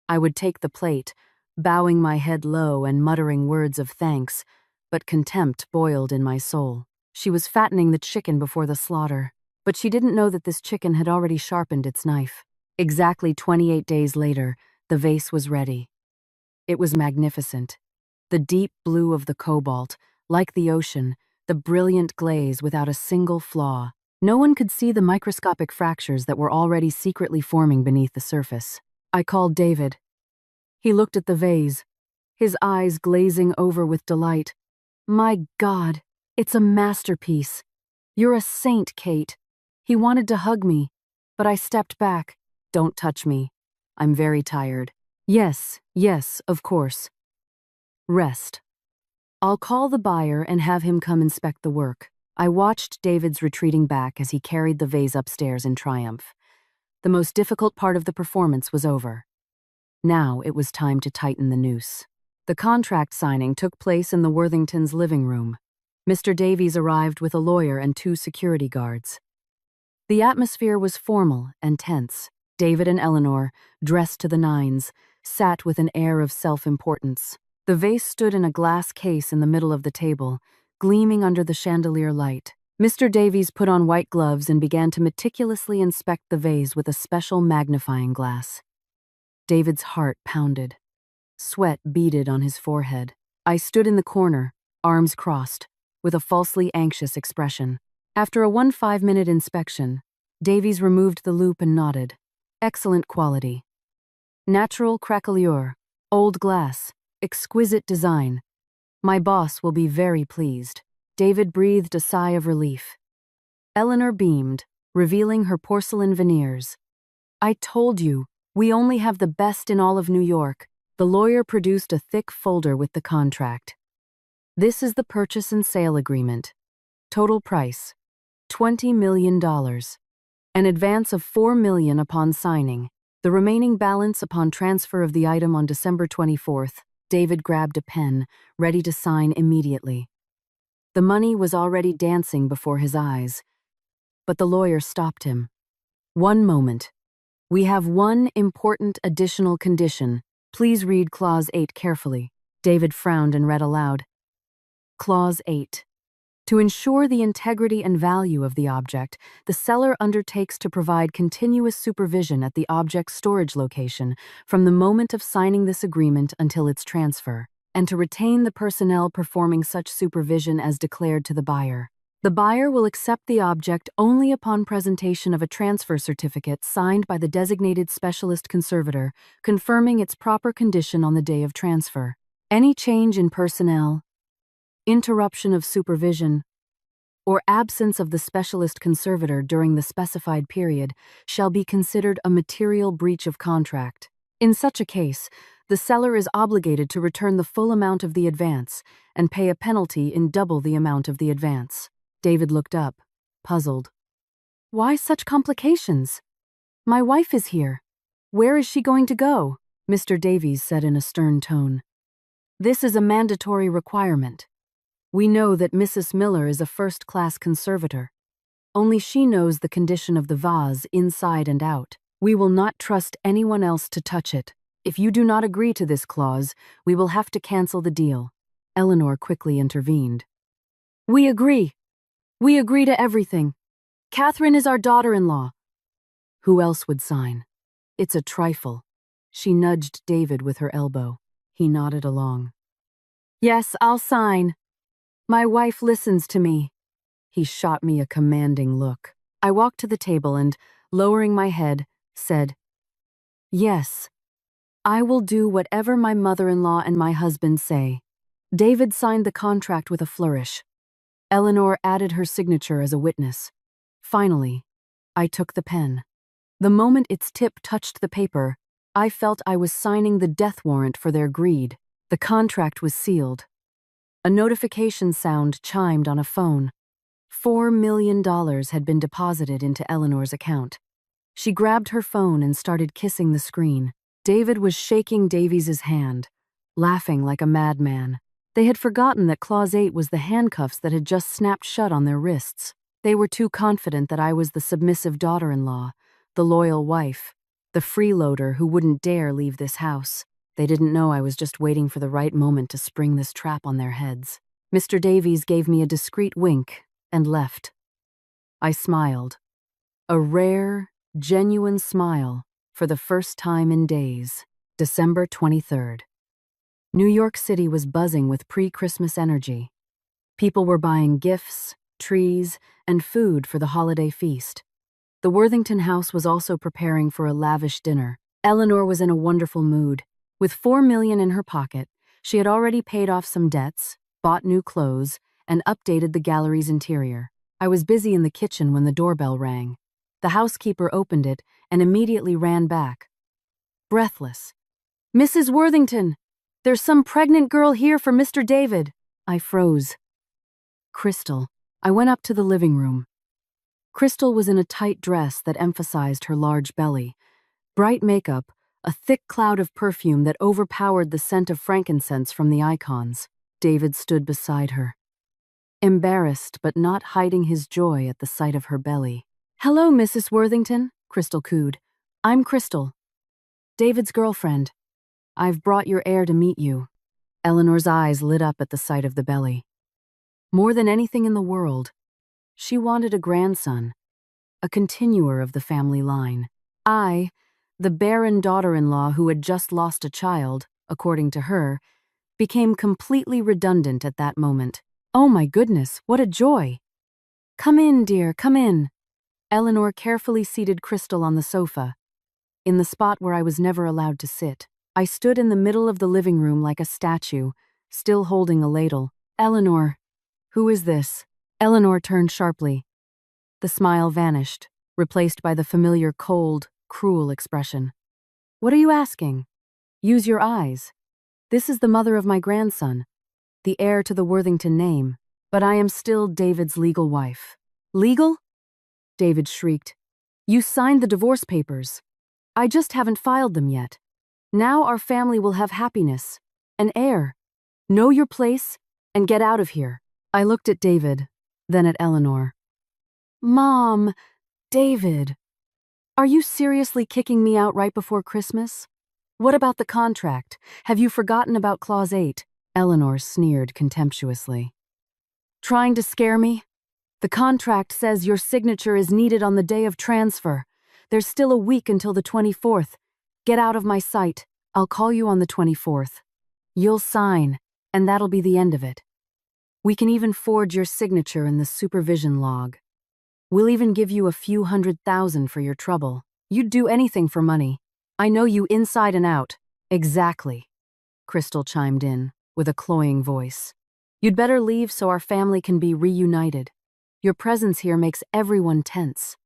I would take the plate, bowing my head low and muttering words of thanks, but contempt boiled in my soul. She was fattening the chicken before the slaughter, but she didn't know that this chicken had already sharpened its knife. Exactly 28 days later, the vase was ready. It was magnificent. The deep blue of the cobalt, like the ocean, the brilliant glaze without a single flaw. No one could see the microscopic fractures that were already secretly forming beneath the surface. I called David. He looked at the vase, his eyes glazing over with delight. "My God, it's a masterpiece. You're a saint, Kate." He wanted to hug me, but I stepped back. "Don't touch me. I'm very tired." Yes, of course. Rest. I'll call the buyer and have him come inspect the work. I watched David's retreating back as he carried the vase upstairs in triumph. The most difficult part of the performance was over. Now it was time to tighten the noose. The contract signing took place in the Worthingtons' living room. Mr. Davies arrived with a lawyer and 2 security guards. The atmosphere was formal and tense. David and Eleanor, dressed to the nines, sat with an air of self-importance. The vase stood in a glass case in the middle of the table, gleaming under the chandelier light. Mr. Davies put on white gloves and began to meticulously inspect the vase with a special magnifying glass. David's heart pounded. Sweat beaded on his forehead. I stood in the corner, arms crossed, with a falsely anxious expression. After a 5-minute inspection, Davies removed the loupe and nodded. "Excellent quality. Natural craquelure, old glass, exquisite design. My boss will be very pleased." David breathed a sigh of relief. Eleanor beamed, revealing her porcelain veneers. "I told you, we only have the best in all of New York." The lawyer produced a thick folder with the contract. "This is the purchase and sale agreement. Total price, $20 million. An advance of $4 million upon signing. The remaining balance upon transfer of the item on December 24th. David grabbed a pen, ready to sign immediately. The money was already dancing before his eyes, but the lawyer stopped him. "One moment. We have one important additional condition. Please read Clause 8 carefully." David frowned and read aloud. Clause 8. To ensure the integrity and value of the object, the seller undertakes to provide continuous supervision at the object's storage location from the moment of signing this agreement until its transfer, and to retain the personnel performing such supervision as declared to the buyer. The buyer will accept the object only upon presentation of a transfer certificate signed by the designated specialist conservator, confirming its proper condition on the day of transfer. Any change in personnel, interruption of supervision, or absence of the specialist conservator during the specified period shall be considered a material breach of contract. In such a case, the seller is obligated to return the full amount of the advance and pay a penalty in double the amount of the advance. David looked up, puzzled. "Why such complications? My wife is here. Where is she going to go?" Mr. Davies said in a stern tone. "This is a mandatory requirement. We know that Mrs. Miller is a first-class conservator. Only she knows the condition of the vase inside and out. We will not trust anyone else to touch it. If you do not agree to this clause, we will have to cancel the deal." Eleanor quickly intervened. "We agree. We agree to everything. Catherine is our daughter-in-law." "Who else would sign? It's a trifle." She nudged David with her elbow. He nodded along. "Yes, I'll sign. My wife listens to me." He shot me a commanding look. I walked to the table and, lowering my head, said, "Yes, I will do whatever my mother-in-law and my husband say." David signed the contract with a flourish. Eleanor added her signature as a witness. Finally, I took the pen. The moment its tip touched the paper, I felt I was signing the death warrant for their greed. The contract was sealed. A notification sound chimed on a phone. $4 million had been deposited into Eleanor's account. She grabbed her phone and started kissing the screen. David was shaking Davies's hand, laughing like a madman. They had forgotten that Clause 8 was the handcuffs that had just snapped shut on their wrists. They were too confident that I was the submissive daughter-in-law, the loyal wife, the freeloader who wouldn't dare leave this house. They didn't know I was just waiting for the right moment to spring this trap on their heads. Mr. Davies gave me a discreet wink and left. I smiled. A rare, genuine smile for the first time in days. December 23rd. New York City was buzzing with pre-Christmas energy. People were buying gifts, trees, and food for the holiday feast. The Worthington house was also preparing for a lavish dinner. Eleanor was in a wonderful mood. With $4 million in her pocket, she had already paid off some debts, bought new clothes, and updated the gallery's interior. I was busy in the kitchen when the doorbell rang. The housekeeper opened it and immediately ran back, breathless. "Mrs. Worthington, there's some pregnant girl here for Mr. David." I froze. Crystal. I went up to the living room. Crystal was in a tight dress that emphasized her large belly, bright makeup, a thick cloud of perfume that overpowered the scent of frankincense from the icons. David stood beside her, embarrassed but not hiding his joy at the sight of her belly. "Hello, Mrs. Worthington," Crystal cooed. "I'm Crystal, David's girlfriend. I've brought your heir to meet you." Eleanor's eyes lit up at the sight of the belly. More than anything in the world, she wanted a grandson, a continuer of the family line. I, the barren daughter-in-law who had just lost a child, according to her, became completely redundant at that moment. Oh my goodness, what a joy! "Come in, dear, come in." Eleanor carefully seated Crystal on the sofa, in the spot where I was never allowed to sit. I stood in the middle of the living room like a statue, still holding a ladle. "Eleanor, who is this?" Eleanor turned sharply. The smile vanished, replaced by the familiar cold, cruel expression. "What are you asking? Use your eyes. This is the mother of my grandson, the heir to the Worthington name, but I am still David's legal wife." "Legal?" David shrieked. "You signed the divorce papers. I just haven't filed them yet. Now our family will have happiness, an heir. Know your place and get out of here." I looked at David, then at Eleanor. "Mom, David, are you seriously kicking me out right before Christmas? What about the contract? Have you forgotten about Clause 8? Eleanor sneered contemptuously. "Trying to scare me? The contract says your signature is needed on the day of transfer. There's still a week until the 24th. Get out of my sight. I'll call you on the 24th. You'll sign, and that'll be the end of it. We can even forge your signature in the supervision log. We'll even give you a few $100,000 for your trouble. You'd do anything for money. I know you inside and out." "Exactly," Crystal chimed in, with a cloying voice. "You'd better leave so our family can be reunited. Your presence here makes everyone tense.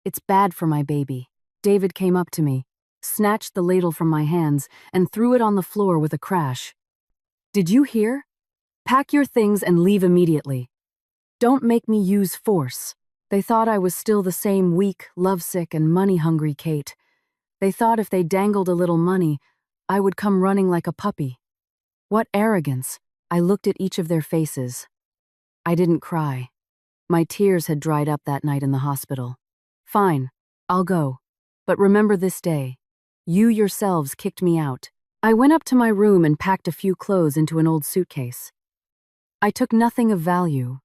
It's bad for my baby." David came up to me, snatched the ladle from my hands, and threw it on the floor with a crash. "Did you hear? Pack your things and leave immediately. Don't make me use force." They thought I was still the same weak, lovesick, and money-hungry Kate. They thought if they dangled a little money, I would come running like a puppy. What arrogance! I looked at each of their faces. I didn't cry. My tears had dried up that night in the hospital. "Fine, I'll go. But remember this day. You yourselves kicked me out." I went up to my room and packed a few clothes into an old suitcase. I took nothing of value,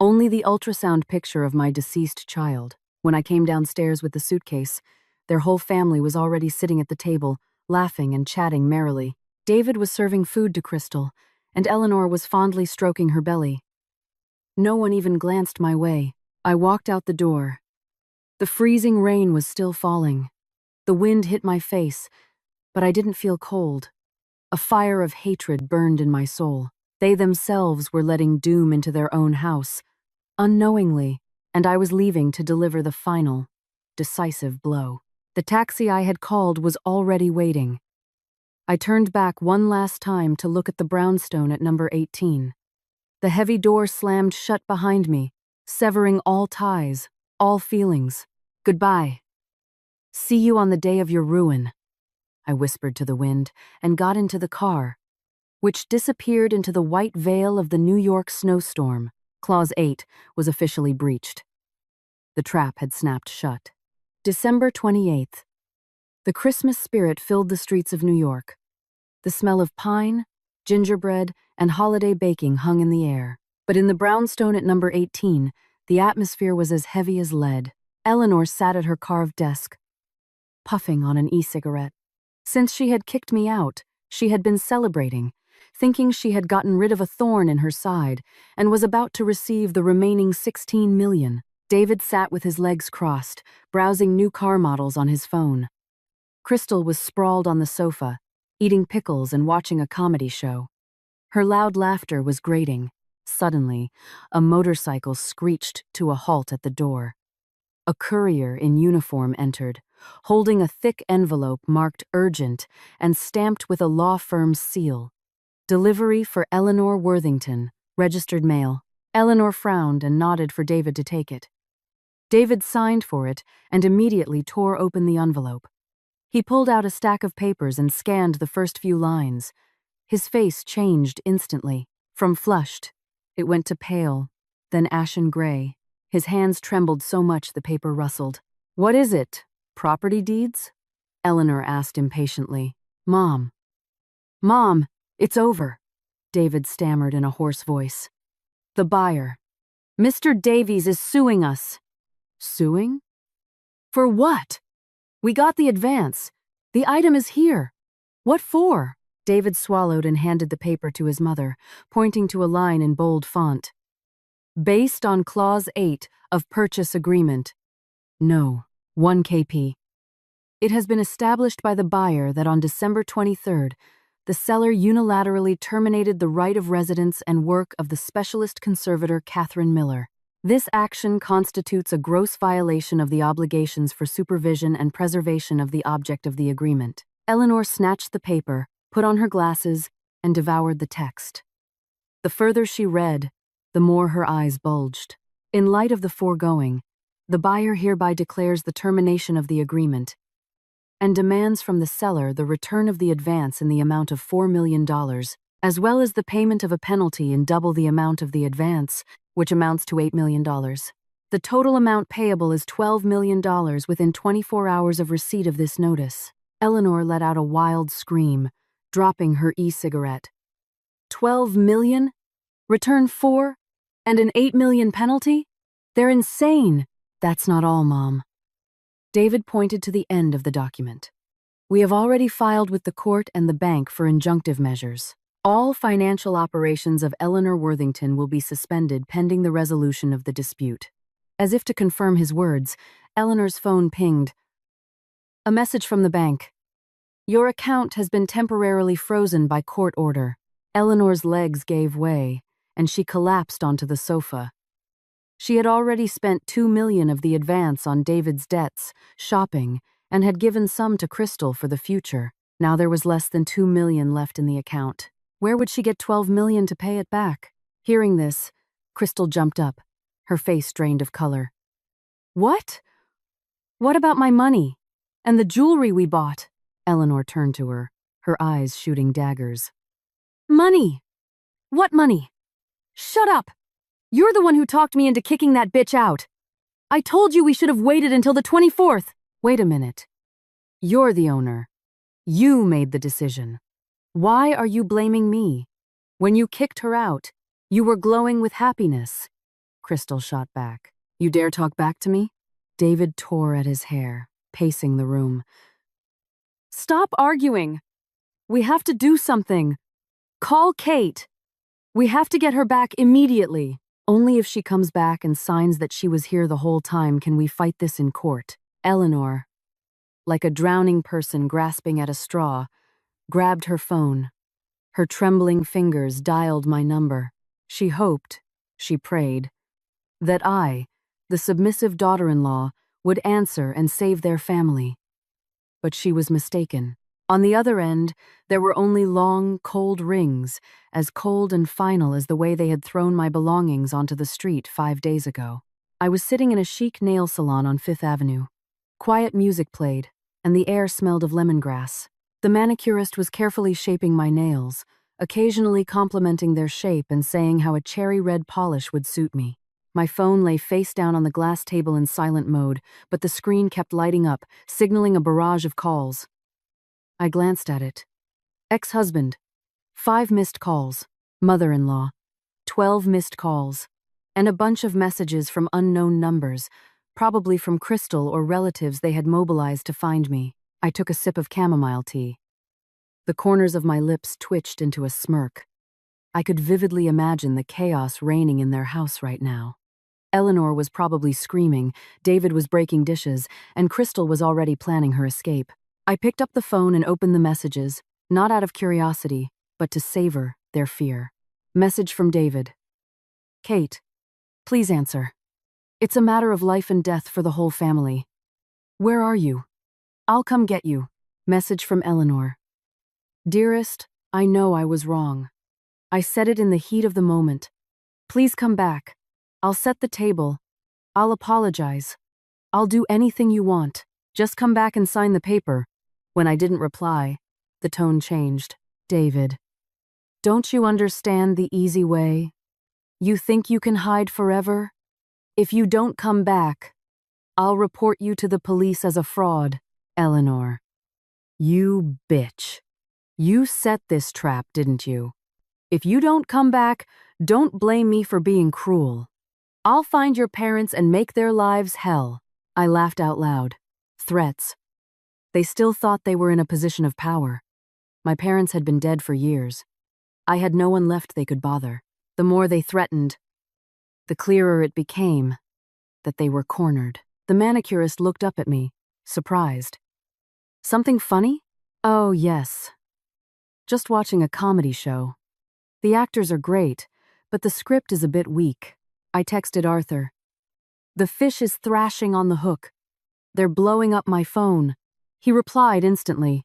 only the ultrasound picture of my deceased child. When I came downstairs with the suitcase, their whole family was already sitting at the table, laughing and chatting merrily. David was serving food to Crystal, and Eleanor was fondly stroking her belly. No one even glanced my way. I walked out the door. The freezing rain was still falling. The wind hit my face, but I didn't feel cold. A fire of hatred burned in my soul. They themselves were letting doom into their own house, unknowingly, and I was leaving to deliver the final, decisive blow. The taxi I had called was already waiting. I turned back one last time to look at the brownstone at number 18. The heavy door slammed shut behind me, severing all ties, all feelings. Goodbye. See you on the day of your ruin, I whispered to the wind and got into the car, which disappeared into the white veil of the New York snowstorm. Clause 8 was officially breached. The trap had snapped shut. December 28th. The Christmas spirit filled the streets of New York. The smell of pine, gingerbread, and holiday baking hung in the air. But in the brownstone at number 18, the atmosphere was as heavy as lead. Eleanor sat at her carved desk, puffing on an e-cigarette. Since she had kicked me out, she had been celebrating, thinking she had gotten rid of a thorn in her side and was about to receive the remaining $16 million. David sat with his legs crossed, browsing new car models on his phone. Crystal was sprawled on the sofa, eating pickles and watching a comedy show. Her loud laughter was grating. Suddenly, a motorcycle screeched to a halt at the door. A courier in uniform entered, holding a thick envelope marked urgent and stamped with a law firm's seal. Delivery for Eleanor Worthington, registered mail. Eleanor frowned and nodded for David to take it. David signed for it and immediately tore open the envelope. He pulled out a stack of papers and scanned the first few lines. His face changed instantly. From flushed, it went to pale, then ashen gray. His hands trembled so much the paper rustled. "What is it? Property deeds?" Eleanor asked impatiently. Mom, it's over," David stammered in a hoarse voice. "The buyer, Mr. Davies, is suing us." "Suing? For what? We got the advance. The item is here. What for?" David swallowed and handed the paper to his mother, pointing to a line in bold font. "Based on Clause 8 of Purchase Agreement. No, 1 KP. It has been established by the buyer that on December 23rd, the seller unilaterally terminated the right of residence and work of the specialist conservator Catherine Miller. This action constitutes a gross violation of the obligations for supervision and preservation of the object of the agreement." Eleanor snatched the paper, put on her glasses, and devoured the text. The further she read, the more her eyes bulged. In light of the foregoing, the buyer hereby declares the termination of the agreement and demands from the seller the return of the advance in the amount of $4 million, as well as the payment of a penalty in double the amount of the advance, which amounts to $8 million. The total amount payable is $12 million within 24 hours of receipt of this notice. Eleanor let out a wild scream, dropping her e-cigarette. 12 million? Return 4? And an 8 million penalty? They're insane. That's not all, Mom. David pointed to the end of the document. We have already filed with the court and the bank for injunctive measures. All financial operations of Eleanor Worthington will be suspended pending the resolution of the dispute. As if to confirm his words, Eleanor's phone pinged. A message from the bank. Your account has been temporarily frozen by court order. Eleanor's legs gave way, and she collapsed onto the sofa. She had already spent $2 million of the advance on David's debts, shopping, and had given some to Crystal for the future. Now there was less than $2 million left in the account. Where would she get $12 million to pay it back? Hearing this, Crystal jumped up, her face drained of color. What? What about my money? And the jewelry we bought? Eleanor turned to her, her eyes shooting daggers. Money? What money? Shut up! You're the one who talked me into kicking that bitch out. I told you we should have waited until the 24th. Wait a minute. You're the owner. You made the decision. Why are you blaming me? When you kicked her out, you were glowing with happiness. Crystal shot back. You dare talk back to me? David tore at his hair, pacing the room. Stop arguing. We have to do something. Call Kate. We have to get her back immediately. Only if she comes back and signs that she was here the whole time can we fight this in court. Eleanor, like a drowning person grasping at a straw, grabbed her phone. Her trembling fingers dialed my number. She hoped, she prayed, that I, the submissive daughter-in-law, would answer and save their family. But she was mistaken. On the other end, there were only long, cold rings, as cold and final as the way they had thrown my belongings onto the street 5 days ago. I was sitting in a chic nail salon on Fifth Avenue. Quiet music played, and the air smelled of lemongrass. The manicurist was carefully shaping my nails, occasionally complimenting their shape and saying how a cherry red polish would suit me. My phone lay face down on the glass table in silent mode, but the screen kept lighting up, signaling a barrage of calls. I glanced at it. Ex-husband, 5 missed calls. Mother-in-law, 12 missed calls. And a bunch of messages from unknown numbers, probably from Crystal or relatives they had mobilized to find me. I took a sip of chamomile tea. The corners of my lips twitched into a smirk. I could vividly imagine the chaos reigning in their house right now. Eleanor was probably screaming, David was breaking dishes, and Crystal was already planning her escape. I picked up the phone and opened the messages, not out of curiosity, but to savor their fear. Message from David. Kate, please answer. It's a matter of life and death for the whole family. Where are you? I'll come get you. Message from Eleanor. Dearest, I know I was wrong. I said it in the heat of the moment. Please come back. I'll set the table. I'll apologize. I'll do anything you want. Just come back and sign the paper. When I didn't reply, the tone changed. David, don't you understand the easy way? You think you can hide forever? If you don't come back, I'll report you to the police as a fraud. Eleanor. You bitch. You set this trap, didn't you? If you don't come back, don't blame me for being cruel. I'll find your parents and make their lives hell. I laughed out loud. Threats. They still thought they were in a position of power. My parents had been dead for years. I had no one left they could bother. The more they threatened, the clearer it became that they were cornered. The manicurist looked up at me, surprised. Something funny? Oh, yes. Just watching a comedy show. The actors are great, but the script is a bit weak. I texted Arthur. The fish is thrashing on the hook. They're blowing up my phone. He replied instantly.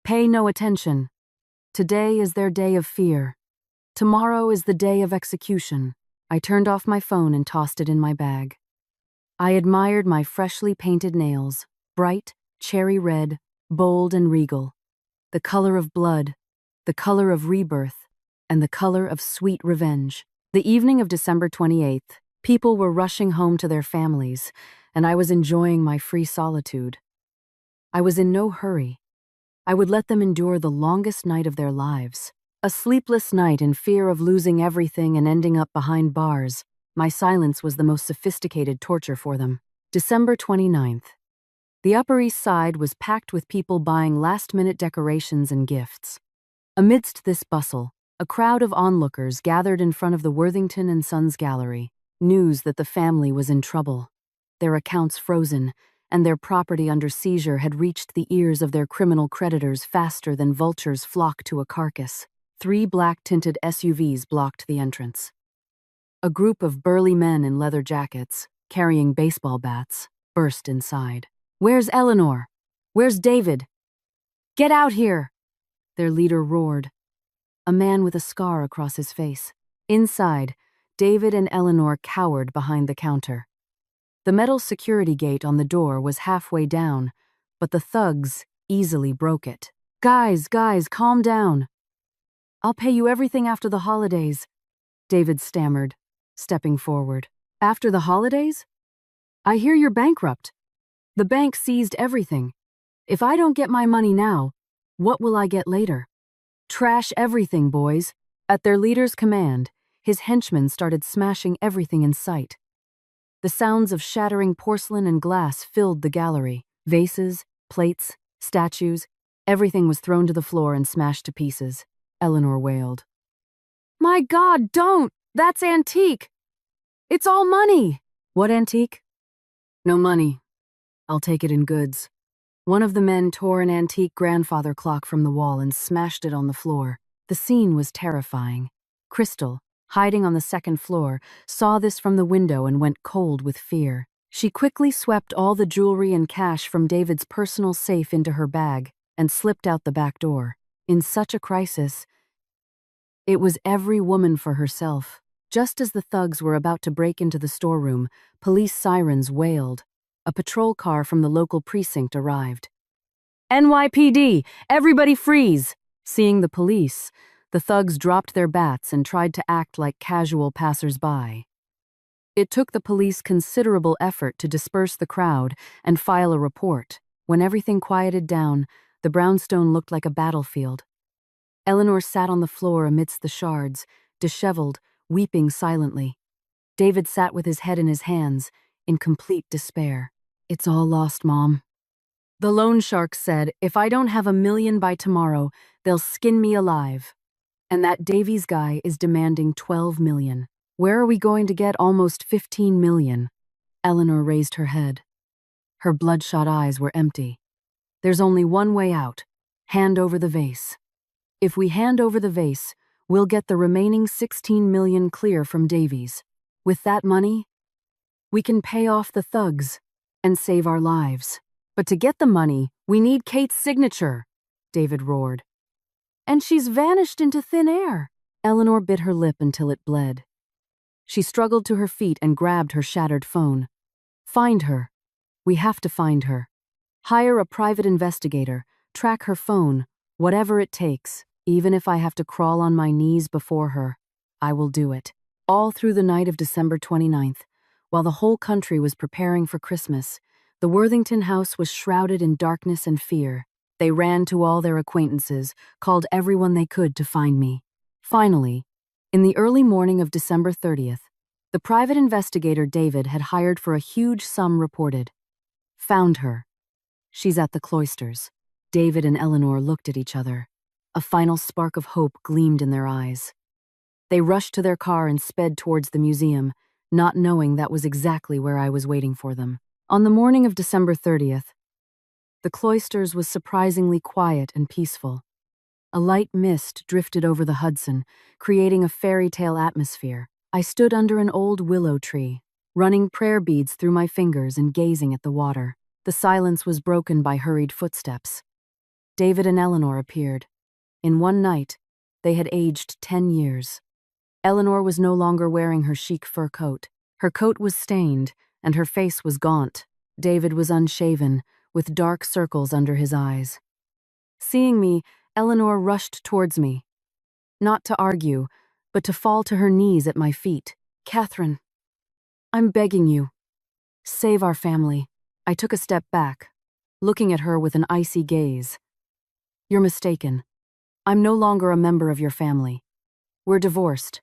Pay no attention. Today is their day of fear. Tomorrow is the day of execution. I turned off my phone and tossed it in my bag. I admired my freshly painted nails, bright, cherry red, bold and regal. The color of blood, the color of rebirth, and the color of sweet revenge. The evening of December 28th, people were rushing home to their families, and I was enjoying my free solitude. I was in no hurry. I would let them endure the longest night of their lives. A sleepless night in fear of losing everything and ending up behind bars. My silence was the most sophisticated torture for them. December 29th. The Upper East Side was packed with people buying last-minute decorations and gifts. Amidst this bustle, a crowd of onlookers gathered in front of the Worthington and Sons Gallery. News that the family was in trouble. Their accounts frozen, and their property under seizure had reached the ears of their criminal creditors faster than vultures flock to a carcass. 3 black-tinted SUVs blocked the entrance. A group of burly men in leather jackets, carrying baseball bats, burst inside. Where's Eleanor? Where's David? Get out here! Their leader roared. A man with a scar across his face. Inside, David and Eleanor cowered behind the counter. The metal security gate on the door was halfway down, but the thugs easily broke it. Guys, calm down. I'll pay you everything after the holidays, David stammered, stepping forward. After the holidays? I hear you're bankrupt. The bank seized everything. If I don't get my money now, what will I get later? Trash everything, boys. At their leader's command, his henchmen started smashing everything in sight. The sounds of shattering porcelain and glass filled the gallery. Vases, plates, statues, everything was thrown to the floor and smashed to pieces. Eleanor wailed. My God, don't! That's antique! It's all money! What antique? No money. I'll take it in goods. One of the men tore an antique grandfather clock from the wall and smashed it on the floor. The scene was terrifying. Crystal, hiding on the second floor, saw this from the window and went cold with fear. She quickly swept all the jewelry and cash from David's personal safe into her bag and slipped out the back door. In such a crisis, it was every woman for herself. Just as the thugs were about to break into the storeroom, police sirens wailed. A patrol car from the local precinct arrived. NYPD! Everybody freeze! Seeing the police, the thugs dropped their bats and tried to act like casual passers-by. It took the police considerable effort to disperse the crowd and file a report. When everything quieted down, the brownstone looked like a battlefield. Eleanor sat on the floor amidst the shards, disheveled, weeping silently. David sat with his head in his hands, in complete despair. It's all lost, Mom. The loan shark said, if I don't have $1 million by tomorrow, they'll skin me alive. And that Davies guy is demanding $12 million. Where are we going to get almost $15 million? Eleanor raised her head. Her bloodshot eyes were empty. There's only one way out. Hand over the vase. If we hand over the vase, we'll get the remaining $16 million clear from Davies. With that money, we can pay off the thugs and save our lives. But to get the money, we need Kate's signature, David roared. And she's vanished into thin air. Eleanor bit her lip until it bled. She struggled to her feet and grabbed her shattered phone. Find her. We have to find her. Hire a private investigator, track her phone, whatever it takes. Even if I have to crawl on my knees before her, I will do it. All through the night of December 29th, while the whole country was preparing for Christmas, the Worthington house was shrouded in darkness and fear. They ran to all their acquaintances, called everyone they could to find me. Finally, in the early morning of December 30th, the private investigator David had hired for a huge sum reported. Found her. She's at the cloisters. David and Eleanor looked at each other. A final spark of hope gleamed in their eyes. They rushed to their car and sped towards the museum, not knowing that was exactly where I was waiting for them. On the morning of December 30th, the cloisters was surprisingly quiet and peaceful. A light mist drifted over the Hudson, creating a fairy tale atmosphere. I stood under an old willow tree, running prayer beads through my fingers and gazing at the water. The silence was broken by hurried footsteps. David and Eleanor appeared. In one night, they had aged 10 years. Eleanor was no longer wearing her chic fur coat. Her coat was stained, and her face was gaunt. David was unshaven, with dark circles under his eyes. Seeing me, Eleanor rushed towards me. Not to argue, but to fall to her knees at my feet. Catherine, I'm begging you. Save our family. I took a step back, looking at her with an icy gaze. You're mistaken. I'm no longer a member of your family. We're divorced,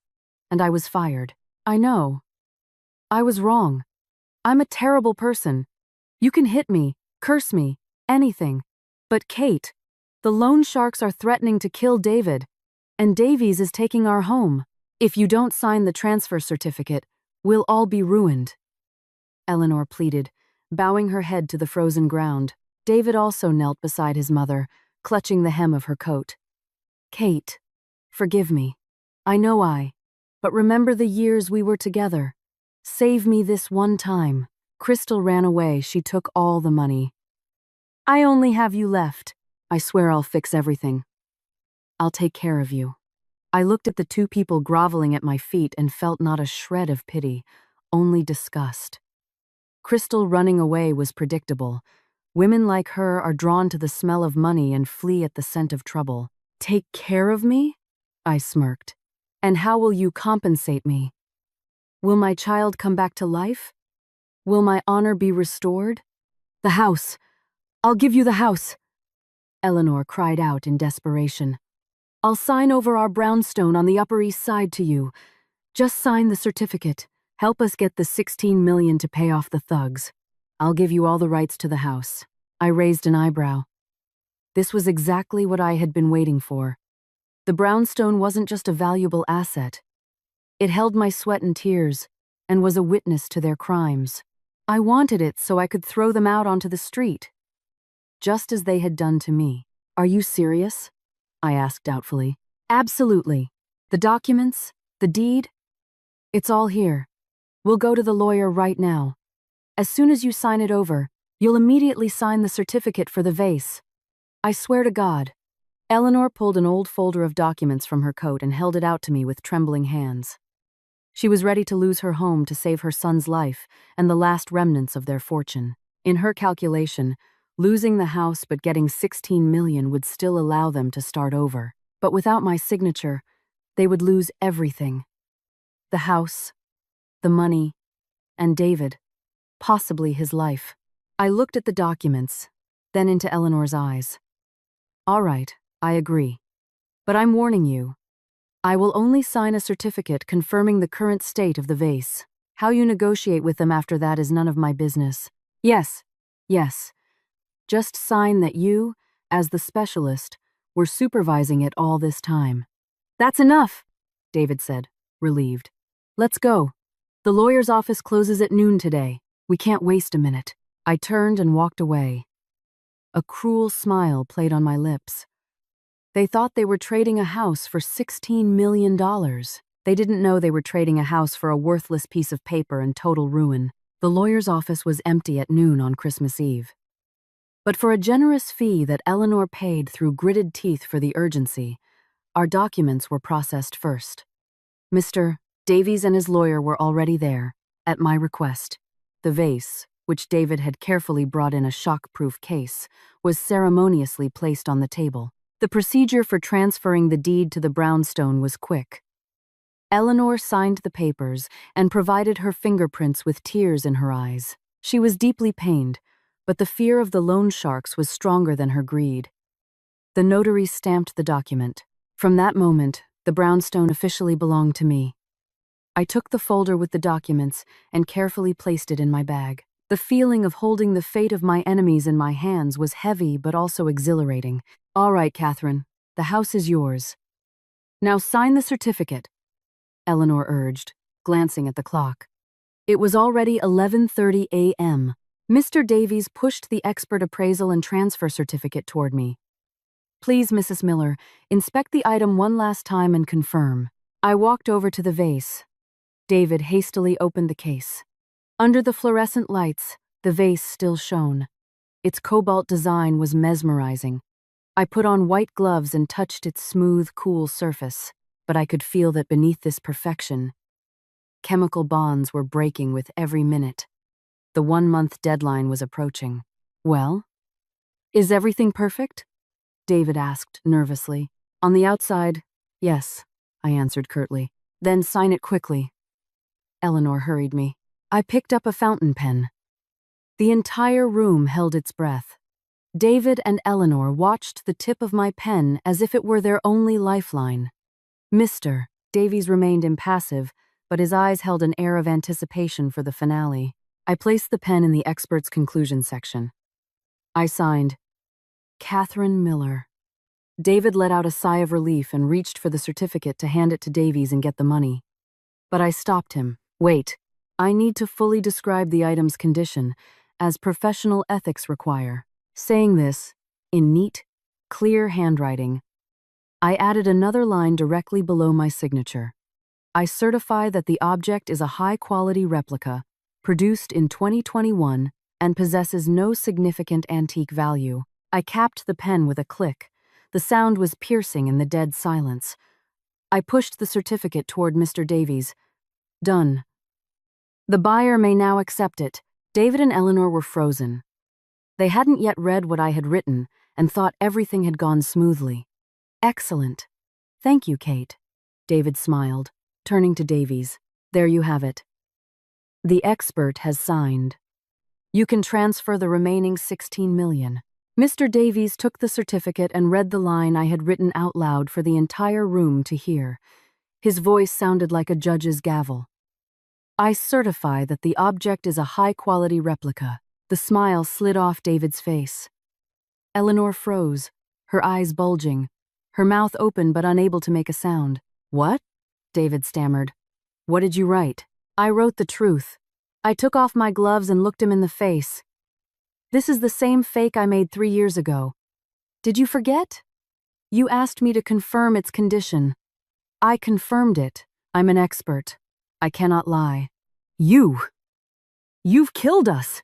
and I was fired. I know. I was wrong. I'm a terrible person. You can hit me, curse me, anything. But Kate, the loan sharks are threatening to kill David, and Davies is taking our home. If you don't sign the transfer certificate, we'll all be ruined. Eleanor pleaded, bowing her head to the frozen ground. David also knelt beside his mother, clutching the hem of her coat. Kate, forgive me. But remember the years we were together. Save me this one time. Crystal ran away. She took all the money. I only have you left. I swear I'll fix everything. I'll take care of you. I looked at the two people groveling at my feet and felt not a shred of pity, only disgust. Crystal running away was predictable. Women like her are drawn to the smell of money and flee at the scent of trouble. Take care of me? I smirked. And how will you compensate me? Will my child come back to life? Will my honor be restored? The house. I'll give you the house. Eleanor cried out in desperation. I'll sign over our brownstone on the Upper East Side to you. Just sign the certificate. Help us get the $16 million to pay off the thugs. I'll give you all the rights to the house. I raised an eyebrow. This was exactly what I had been waiting for. The brownstone wasn't just a valuable asset. It held my sweat and tears, and was a witness to their crimes. I wanted it so I could throw them out onto the street, just as they had done to me. Are you serious? I asked doubtfully. Absolutely. The documents, the deed, it's all here. We'll go to the lawyer right now. As soon as you sign it over, you'll immediately sign the certificate for the vase. I swear to God. Eleanor pulled an old folder of documents from her coat and held it out to me with trembling hands. She was ready to lose her home to save her son's life and the last remnants of their fortune. In her calculation, losing the house but getting $16 million would still allow them to start over. But without my signature, they would lose everything. The house, the money, and David, possibly his life. I looked at the documents, then into Eleanor's eyes. All right, I agree. But I'm warning you. I will only sign a certificate confirming the current state of the vase. How you negotiate with them after that is none of my business. Yes. Just sign that you, as the specialist, were supervising it all this time. That's enough, David said, relieved. Let's go. The lawyer's office closes at noon today. We can't waste a minute. I turned and walked away. A cruel smile played on my lips. They thought they were trading a house for $16 million. They didn't know they were trading a house for a worthless piece of paper and total ruin. The lawyer's office was empty at noon on Christmas Eve. But for a generous fee that Eleanor paid through gritted teeth for the urgency, our documents were processed first. Mr. Davies and his lawyer were already there, at my request. The vase, which David had carefully brought in a shock-proof case, was ceremoniously placed on the table. The procedure for transferring the deed to the brownstone was quick. Eleanor signed the papers and provided her fingerprints with tears in her eyes. She was deeply pained, but the fear of the loan sharks was stronger than her greed. The notary stamped the document. From that moment, the brownstone officially belonged to me. I took the folder with the documents and carefully placed it in my bag. The feeling of holding the fate of my enemies in my hands was heavy but also exhilarating. All right, Catherine, the house is yours. Now sign the certificate, Eleanor urged, glancing at the clock. It was already 11:30 a.m. Mr. Davies pushed the expert appraisal and transfer certificate toward me. Please, Mrs. Miller, inspect the item one last time and confirm. I walked over to the vase. David hastily opened the case. Under the fluorescent lights, the vase still shone. Its cobalt design was mesmerizing. I put on white gloves and touched its smooth, cool surface, but I could feel that beneath this perfection, chemical bonds were breaking with every minute. The 1-month deadline was approaching. Well, is everything perfect? David asked nervously. On the outside, yes, I answered curtly. Then sign it quickly. Eleanor hurried me. I picked up a fountain pen. The entire room held its breath. David and Eleanor watched the tip of my pen as if it were their only lifeline. Mr. Davies remained impassive, but his eyes held an air of anticipation for the finale. I placed the pen in the expert's conclusion section. I signed, Catherine Miller. David let out a sigh of relief and reached for the certificate to hand it to Davies and get the money. But I stopped him. Wait, I need to fully describe the item's condition, as professional ethics require. Saying this, in neat, clear handwriting, I added another line directly below my signature. I certify that the object is a high-quality replica, produced in 2021, and possesses no significant antique value. I capped the pen with a click. The sound was piercing in the dead silence. I pushed the certificate toward Mr. Davies. Done. The buyer may now accept it. David and Eleanor were frozen. They hadn't yet read what I had written and thought everything had gone smoothly. Excellent. Thank you, Kate. David smiled, turning to Davies. There you have it. The expert has signed. You can transfer the remaining $16 million. Mr. Davies took the certificate and read the line I had written out loud for the entire room to hear. His voice sounded like a judge's gavel. I certify that the object is a high-quality replica. The smile slid off David's face. Eleanor froze, her eyes bulging, her mouth open but unable to make a sound. What? David stammered. What did you write? I wrote the truth. I took off my gloves and looked him in the face. This is the same fake I made 3 years ago. Did you forget? You asked me to confirm its condition. I confirmed it. I'm an expert. I cannot lie. You've killed us!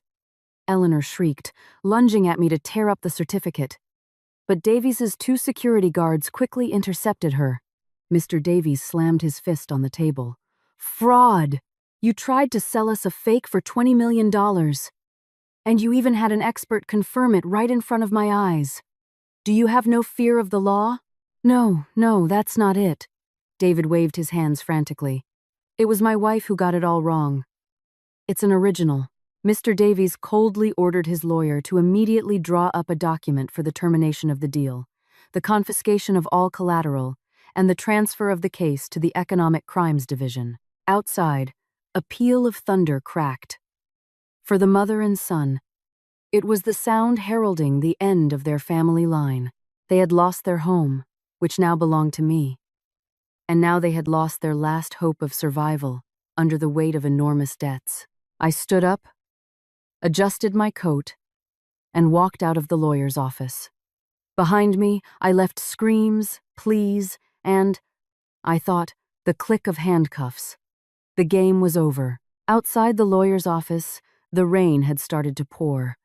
Eleanor shrieked, lunging at me to tear up the certificate. But Davies's 2 security guards quickly intercepted her. Mr. Davies slammed his fist on the table. Fraud! You tried to sell us a fake for $20 million. And you even had an expert confirm it right in front of my eyes. Do you have no fear of the law? No, that's not it. David waved his hands frantically. It was my wife who got it all wrong. It's an original. Mr. Davies coldly ordered his lawyer to immediately draw up a document for the termination of the deal, the confiscation of all collateral, and the transfer of the case to the Economic Crimes Division. Outside, a peal of thunder cracked. For the mother and son, it was the sound heralding the end of their family line. They had lost their home, which now belonged to me. And now they had lost their last hope of survival under the weight of enormous debts. I stood up, adjusted my coat, and walked out of the lawyer's office. Behind me, I left screams, pleas, and, I thought, the click of handcuffs. The game was over. Outside the lawyer's office, the rain had started to pour.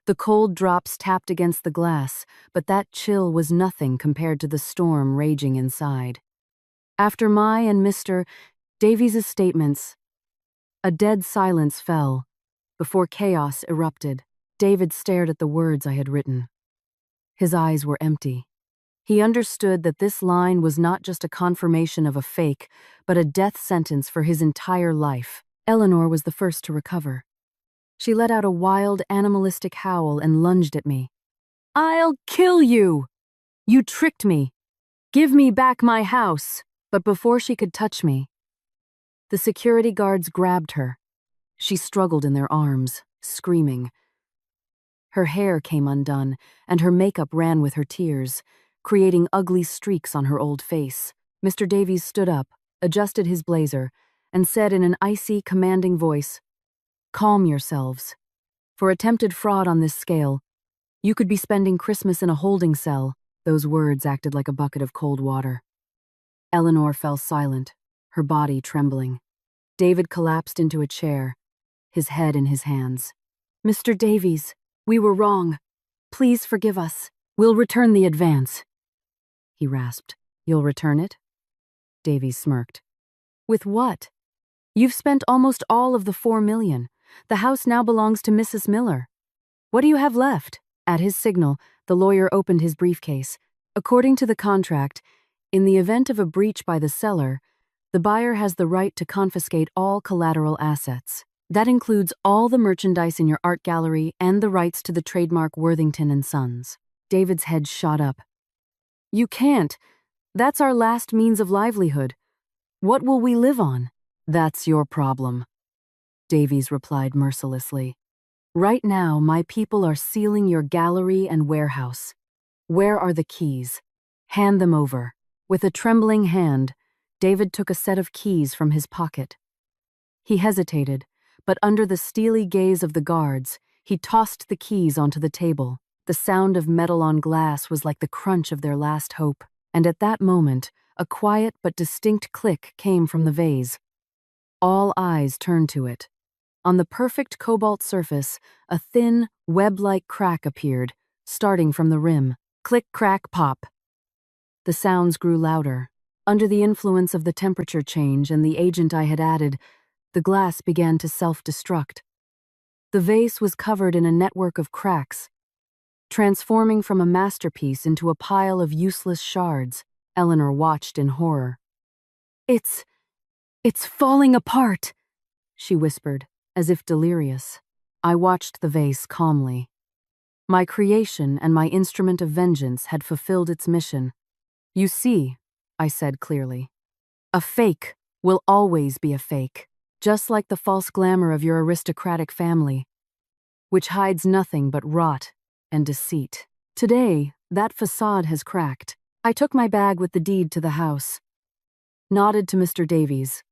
The cold drops tapped against the glass, but that chill was nothing compared to the storm raging inside. After my and Mr. Davies's statements, a dead silence fell. Before chaos erupted, David stared at the words I had written. His eyes were empty. He understood that this line was not just a confirmation of a fake, but a death sentence for his entire life. Eleanor was the first to recover. She let out a wild, animalistic howl and lunged at me. I'll kill you! You tricked me! Give me back my house! But before she could touch me, the security guards grabbed her. She struggled in their arms, screaming. Her hair came undone, and her makeup ran with her tears, creating ugly streaks on her old face. Mr. Davies stood up, adjusted his blazer, and said in an icy, commanding voice, Calm yourselves. For attempted fraud on this scale, you could be spending Christmas in a holding cell. Those words acted like a bucket of cold water. Eleanor fell silent, her body trembling. David collapsed into a chair, his head in his hands. Mr. Davies, we were wrong. Please forgive us. We'll return the advance. He rasped. You'll return it? Davies smirked. With what? You've spent almost all of the $4 million. The house now belongs to Mrs. Miller. What do you have left? At his signal, the lawyer opened his briefcase. According to the contract, in the event of a breach by the seller, the buyer has the right to confiscate all collateral assets. That includes all the merchandise in your art gallery and the rights to the trademark Worthington and Sons. David's head shot up. You can't. That's our last means of livelihood. What will we live on? That's your problem, Davies replied mercilessly. Right now, my people are sealing your gallery and warehouse. Where are the keys? Hand them over. With a trembling hand, David took a set of keys from his pocket. He hesitated, but under the steely gaze of the guards, he tossed the keys onto the table. The sound of metal on glass was like the crunch of their last hope, and at that moment, a quiet but distinct click came from the vase. All eyes turned to it. On the perfect cobalt surface, a thin, web-like crack appeared, starting from the rim. Click, crack, pop. The sounds grew louder. Under the influence of the temperature change and the agent I had added, the glass began to self-destruct. The vase was covered in a network of cracks, transforming from a masterpiece into a pile of useless shards. Eleanor watched in horror. It's falling apart, she whispered, as if delirious. I watched the vase calmly. My creation and my instrument of vengeance had fulfilled its mission. You see, I said clearly, a fake will always be a fake, just like the false glamour of your aristocratic family, which hides nothing but rot and deceit. Today, that facade has cracked. I took my bag with the deed to the house, nodded to Mr. Davies,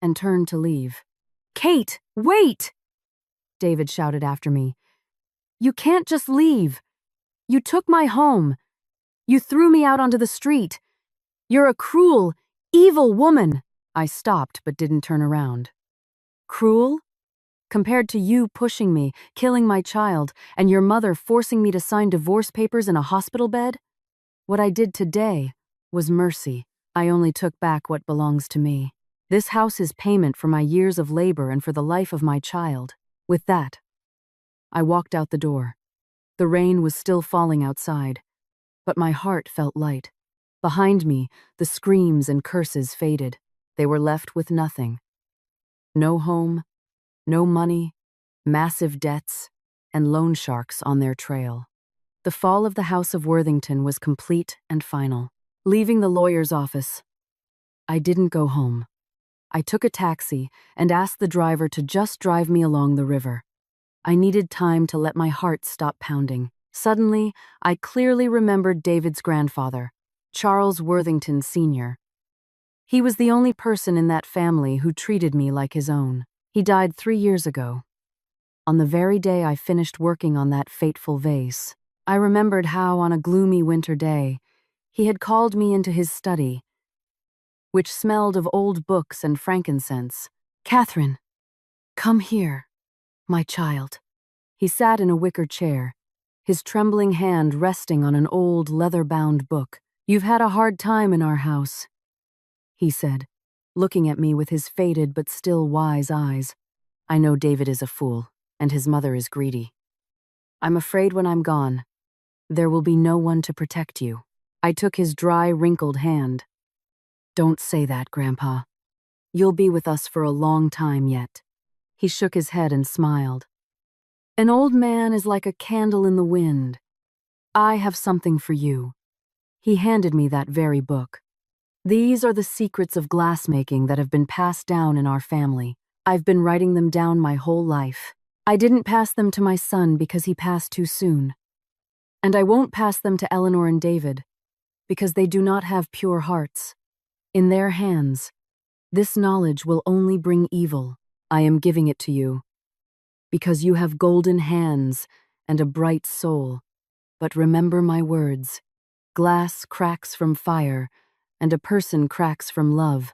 and turned to leave. Kate, wait! David shouted after me. You can't just leave. You took my home. You threw me out onto the street. You're a cruel, evil woman. I stopped but didn't turn around. Cruel? Compared to you pushing me, killing my child, and your mother forcing me to sign divorce papers in a hospital bed? What I did today was mercy. I only took back what belongs to me. This house is payment for my years of labor and for the life of my child. With that, I walked out the door. The rain was still falling outside, but my heart felt light. Behind me, the screams and curses faded. They were left with nothing. No home, no money, massive debts, and loan sharks on their trail. The fall of the House of Worthington was complete and final. Leaving the lawyer's office, I didn't go home. I took a taxi and asked the driver to just drive me along the river. I needed time to let my heart stop pounding. Suddenly, I clearly remembered David's grandfather, Charles Worthington Sr. He was the only person in that family who treated me like his own. He died 3 years ago. On the very day I finished working on that fateful vase, I remembered how, on a gloomy winter day, he had called me into his study, which smelled of old books and frankincense. Catherine, come here, my child. He sat in a wicker chair, his trembling hand resting on an old leather-bound book. You've had a hard time in our house, he said, looking at me with his faded but still wise eyes. I know David is a fool, and his mother is greedy. I'm afraid when I'm gone, there will be no one to protect you. I took his dry, wrinkled hand. Don't say that, Grandpa. You'll be with us for a long time yet. He shook his head and smiled. An old man is like a candle in the wind. I have something for you. He handed me that very book. These are the secrets of glassmaking that have been passed down in our family. I've been writing them down my whole life. I didn't pass them to my son because he passed too soon. And I won't pass them to Eleanor and David because they do not have pure hearts. In their hands, this knowledge will only bring evil. I am giving it to you because you have golden hands and a bright soul. But remember my words. Glass cracks from fire, and a person cracks from love.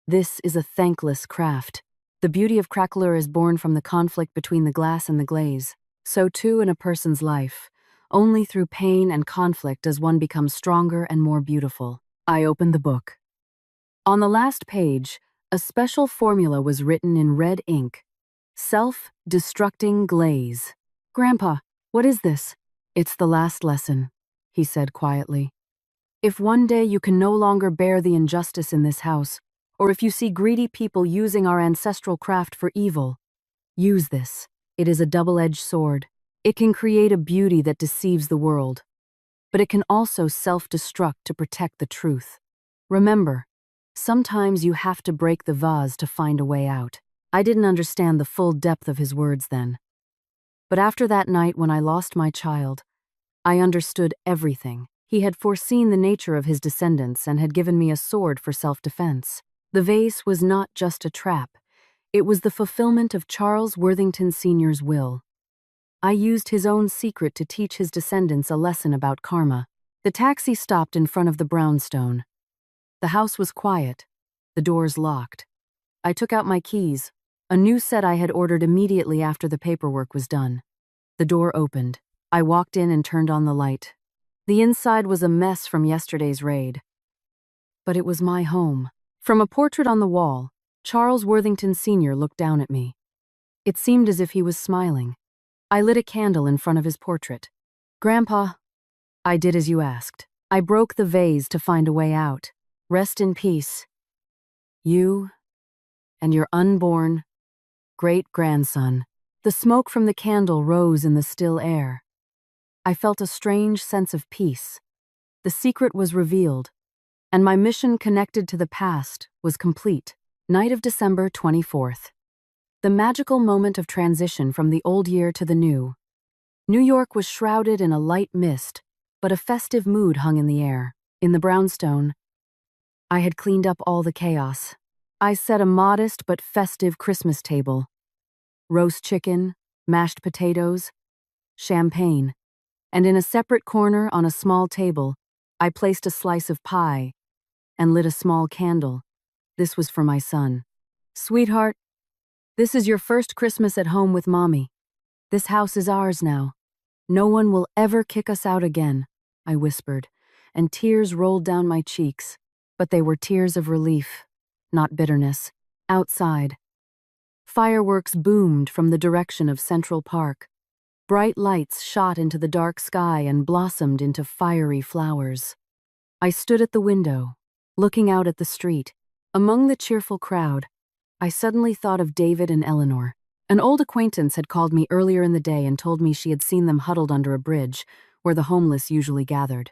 This is a thankless craft. The beauty of crackler is born from the conflict between the glass and the glaze. So too in a person's life. Only through pain and conflict does one become stronger and more beautiful. I opened the book. On the last page, a special formula was written in red ink. Self-destructing glaze. Grandpa, what is this? It's the last lesson, he said quietly. If one day you can no longer bear the injustice in this house, or if you see greedy people using our ancestral craft for evil, use this. It is a double-edged sword. It can create a beauty that deceives the world, but it can also self-destruct to protect the truth. Remember, sometimes you have to break the vase to find a way out. I didn't understand the full depth of his words then. But after that night when I lost my child, I understood everything. He had foreseen the nature of his descendants and had given me a sword for self-defense. The vase was not just a trap. It was the fulfillment of Charles Worthington Sr.'s will. I used his own secret to teach his descendants a lesson about karma. The taxi stopped in front of the brownstone. The house was quiet, the doors locked. I took out my keys, a new set I had ordered immediately after the paperwork was done. The door opened. I walked in and turned on the light. The inside was a mess from yesterday's raid. But it was my home. From a portrait on the wall, Charles Worthington Sr. looked down at me. It seemed as if he was smiling. I lit a candle in front of his portrait. Grandpa, I did as you asked. I broke the vase to find a way out. Rest in peace. You and your unborn great-grandson. The smoke from the candle rose in the still air. I felt a strange sense of peace. The secret was revealed, and my mission connected to the past was complete. Night of December 24th. The magical moment of transition from the old year to the new. New York was shrouded in a light mist, but a festive mood hung in the air. In the brownstone, I had cleaned up all the chaos. I set a modest but festive Christmas table: roast chicken, mashed potatoes, champagne, and in a separate corner on a small table, I placed a slice of pie and lit a small candle. This was for my son. "Sweetheart, this is your first Christmas at home with Mommy. This house is ours now. No one will ever kick us out again," I whispered, and tears rolled down my cheeks, but they were tears of relief, not bitterness. Outside, fireworks boomed from the direction of Central Park. Bright lights shot into the dark sky and blossomed into fiery flowers. I stood at the window, looking out at the street. Among the cheerful crowd, I suddenly thought of David and Eleanor. An old acquaintance had called me earlier in the day and told me she had seen them huddled under a bridge, where the homeless usually gathered.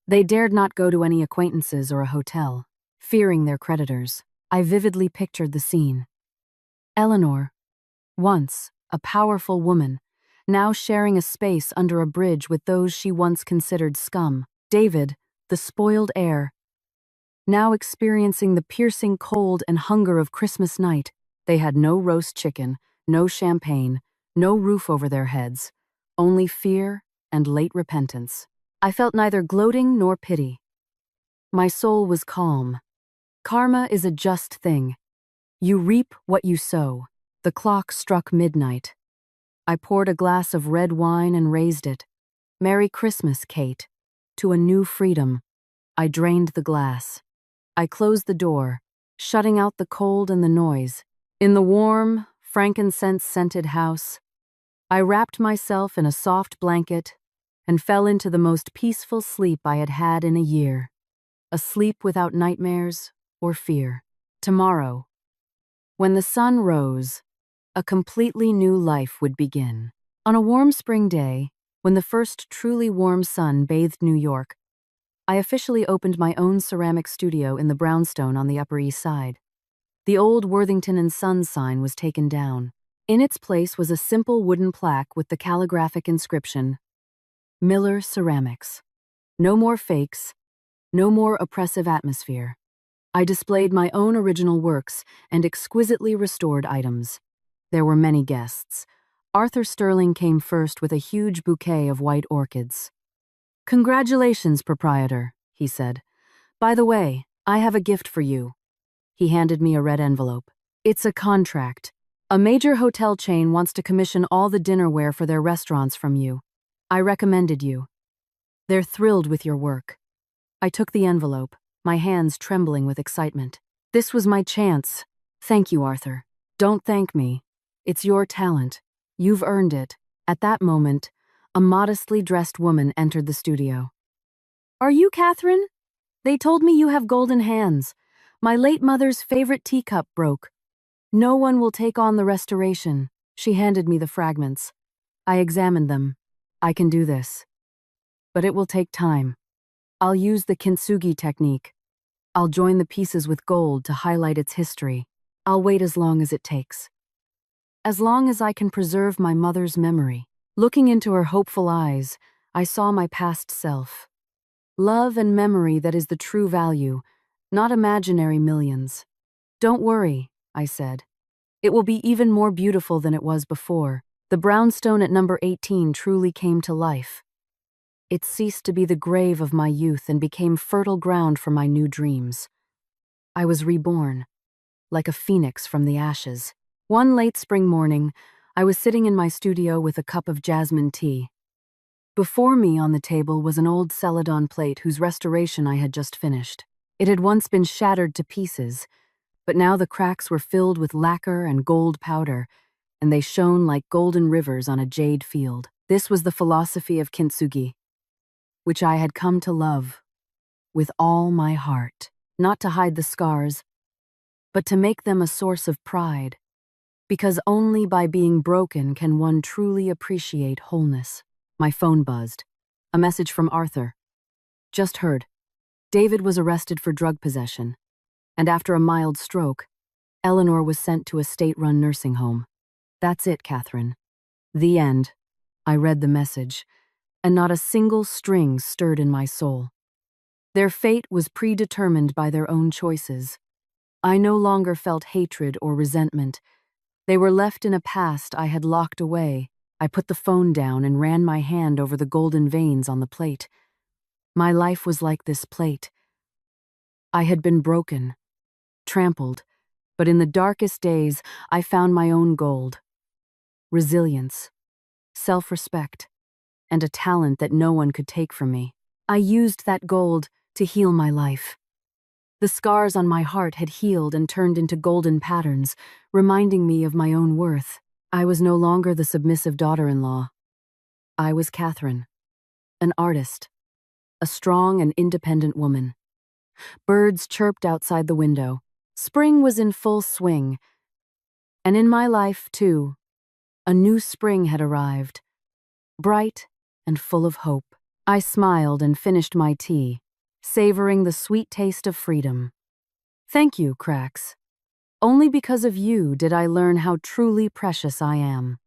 They dared not go to any acquaintances or a hotel, fearing their creditors. I vividly pictured the scene. Eleanor, once a powerful woman, now sharing a space under a bridge with those she once considered scum. David, the spoiled heir, now experiencing the piercing cold and hunger of Christmas night. They had no roast chicken, no champagne, no roof over their heads, only fear and late repentance. I felt neither gloating nor pity. My soul was calm. Karma is a just thing. You reap what you sow. The clock struck midnight. I poured a glass of red wine and raised it. "Merry Christmas, Kate. To a new freedom." I drained the glass. I closed the door, shutting out the cold and the noise. In the warm, frankincense-scented house, I wrapped myself in a soft blanket and fell into the most peaceful sleep I had had in a year. A sleep without nightmares or fear. Tomorrow, when the sun rose, a completely new life would begin. On a warm spring day, when the first truly warm sun bathed New York, I officially opened my own ceramic studio in the brownstone on the Upper East Side. The old Worthington and Sons sign was taken down. In its place was a simple wooden plaque with the calligraphic inscription, "Miller Ceramics." No more fakes, no more oppressive atmosphere. I displayed my own original works and exquisitely restored items. There were many guests. Arthur Sterling came first with a huge bouquet of white orchids. "Congratulations, proprietor," he said. "By the way, I have a gift for you." He handed me a red envelope. "It's a contract. A major hotel chain wants to commission all the dinnerware for their restaurants from you. I recommended you. They're thrilled with your work." I took the envelope, my hands trembling with excitement. This was my chance. "Thank you, Arthur." "Don't thank me. It's your talent. You've earned it." At that moment, a modestly dressed woman entered the studio. "Are you Catherine? They told me you have golden hands. My late mother's favorite teacup broke. No one will take on the restoration." She handed me the fragments. I examined them. "I can do this. But it will take time. I'll use the kintsugi technique. I'll join the pieces with gold to highlight its history. I'll wait as long as it takes. As long as I can preserve my mother's memory." Looking into her hopeful eyes, I saw my past self. Love and memory, that is the true value, not imaginary millions. "Don't worry," I said. "It will be even more beautiful than it was before." The brownstone at number 18 truly came to life. It ceased to be the grave of my youth and became fertile ground for my new dreams. I was reborn, like a phoenix from the ashes. One late spring morning, I was sitting in my studio with a cup of jasmine tea. Before me on the table was an old celadon plate whose restoration I had just finished. It had once been shattered to pieces, but now the cracks were filled with lacquer and gold powder, and they shone like golden rivers on a jade field. This was the philosophy of kintsugi, which I had come to love with all my heart, not to hide the scars, but to make them a source of pride, because only by being broken can one truly appreciate wholeness. My phone buzzed. A message from Arthur. "Just heard. David was arrested for drug possession, and after a mild stroke, Eleanor was sent to a state-run nursing home. That's it, Catherine. The end." I read the message, and not a single string stirred in my soul. Their fate was predetermined by their own choices. I no longer felt hatred or resentment. They were left in a past I had locked away. I put the phone down and ran my hand over the golden veins on the plate. My life was like this plate. I had been broken, trampled, but in the darkest days, I found my own gold. Resilience, self-respect, and a talent that no one could take from me. I used that gold to heal my life. The scars on my heart had healed and turned into golden patterns, reminding me of my own worth. I was no longer the submissive daughter-in-law. I was Catherine, an artist, a strong and independent woman. Birds chirped outside the window. Spring was in full swing. And in my life, too, a new spring had arrived, bright and full of hope. I smiled and finished my tea, savoring the sweet taste of freedom. Thank you, Cracks. Only because of you did I learn how truly precious I am.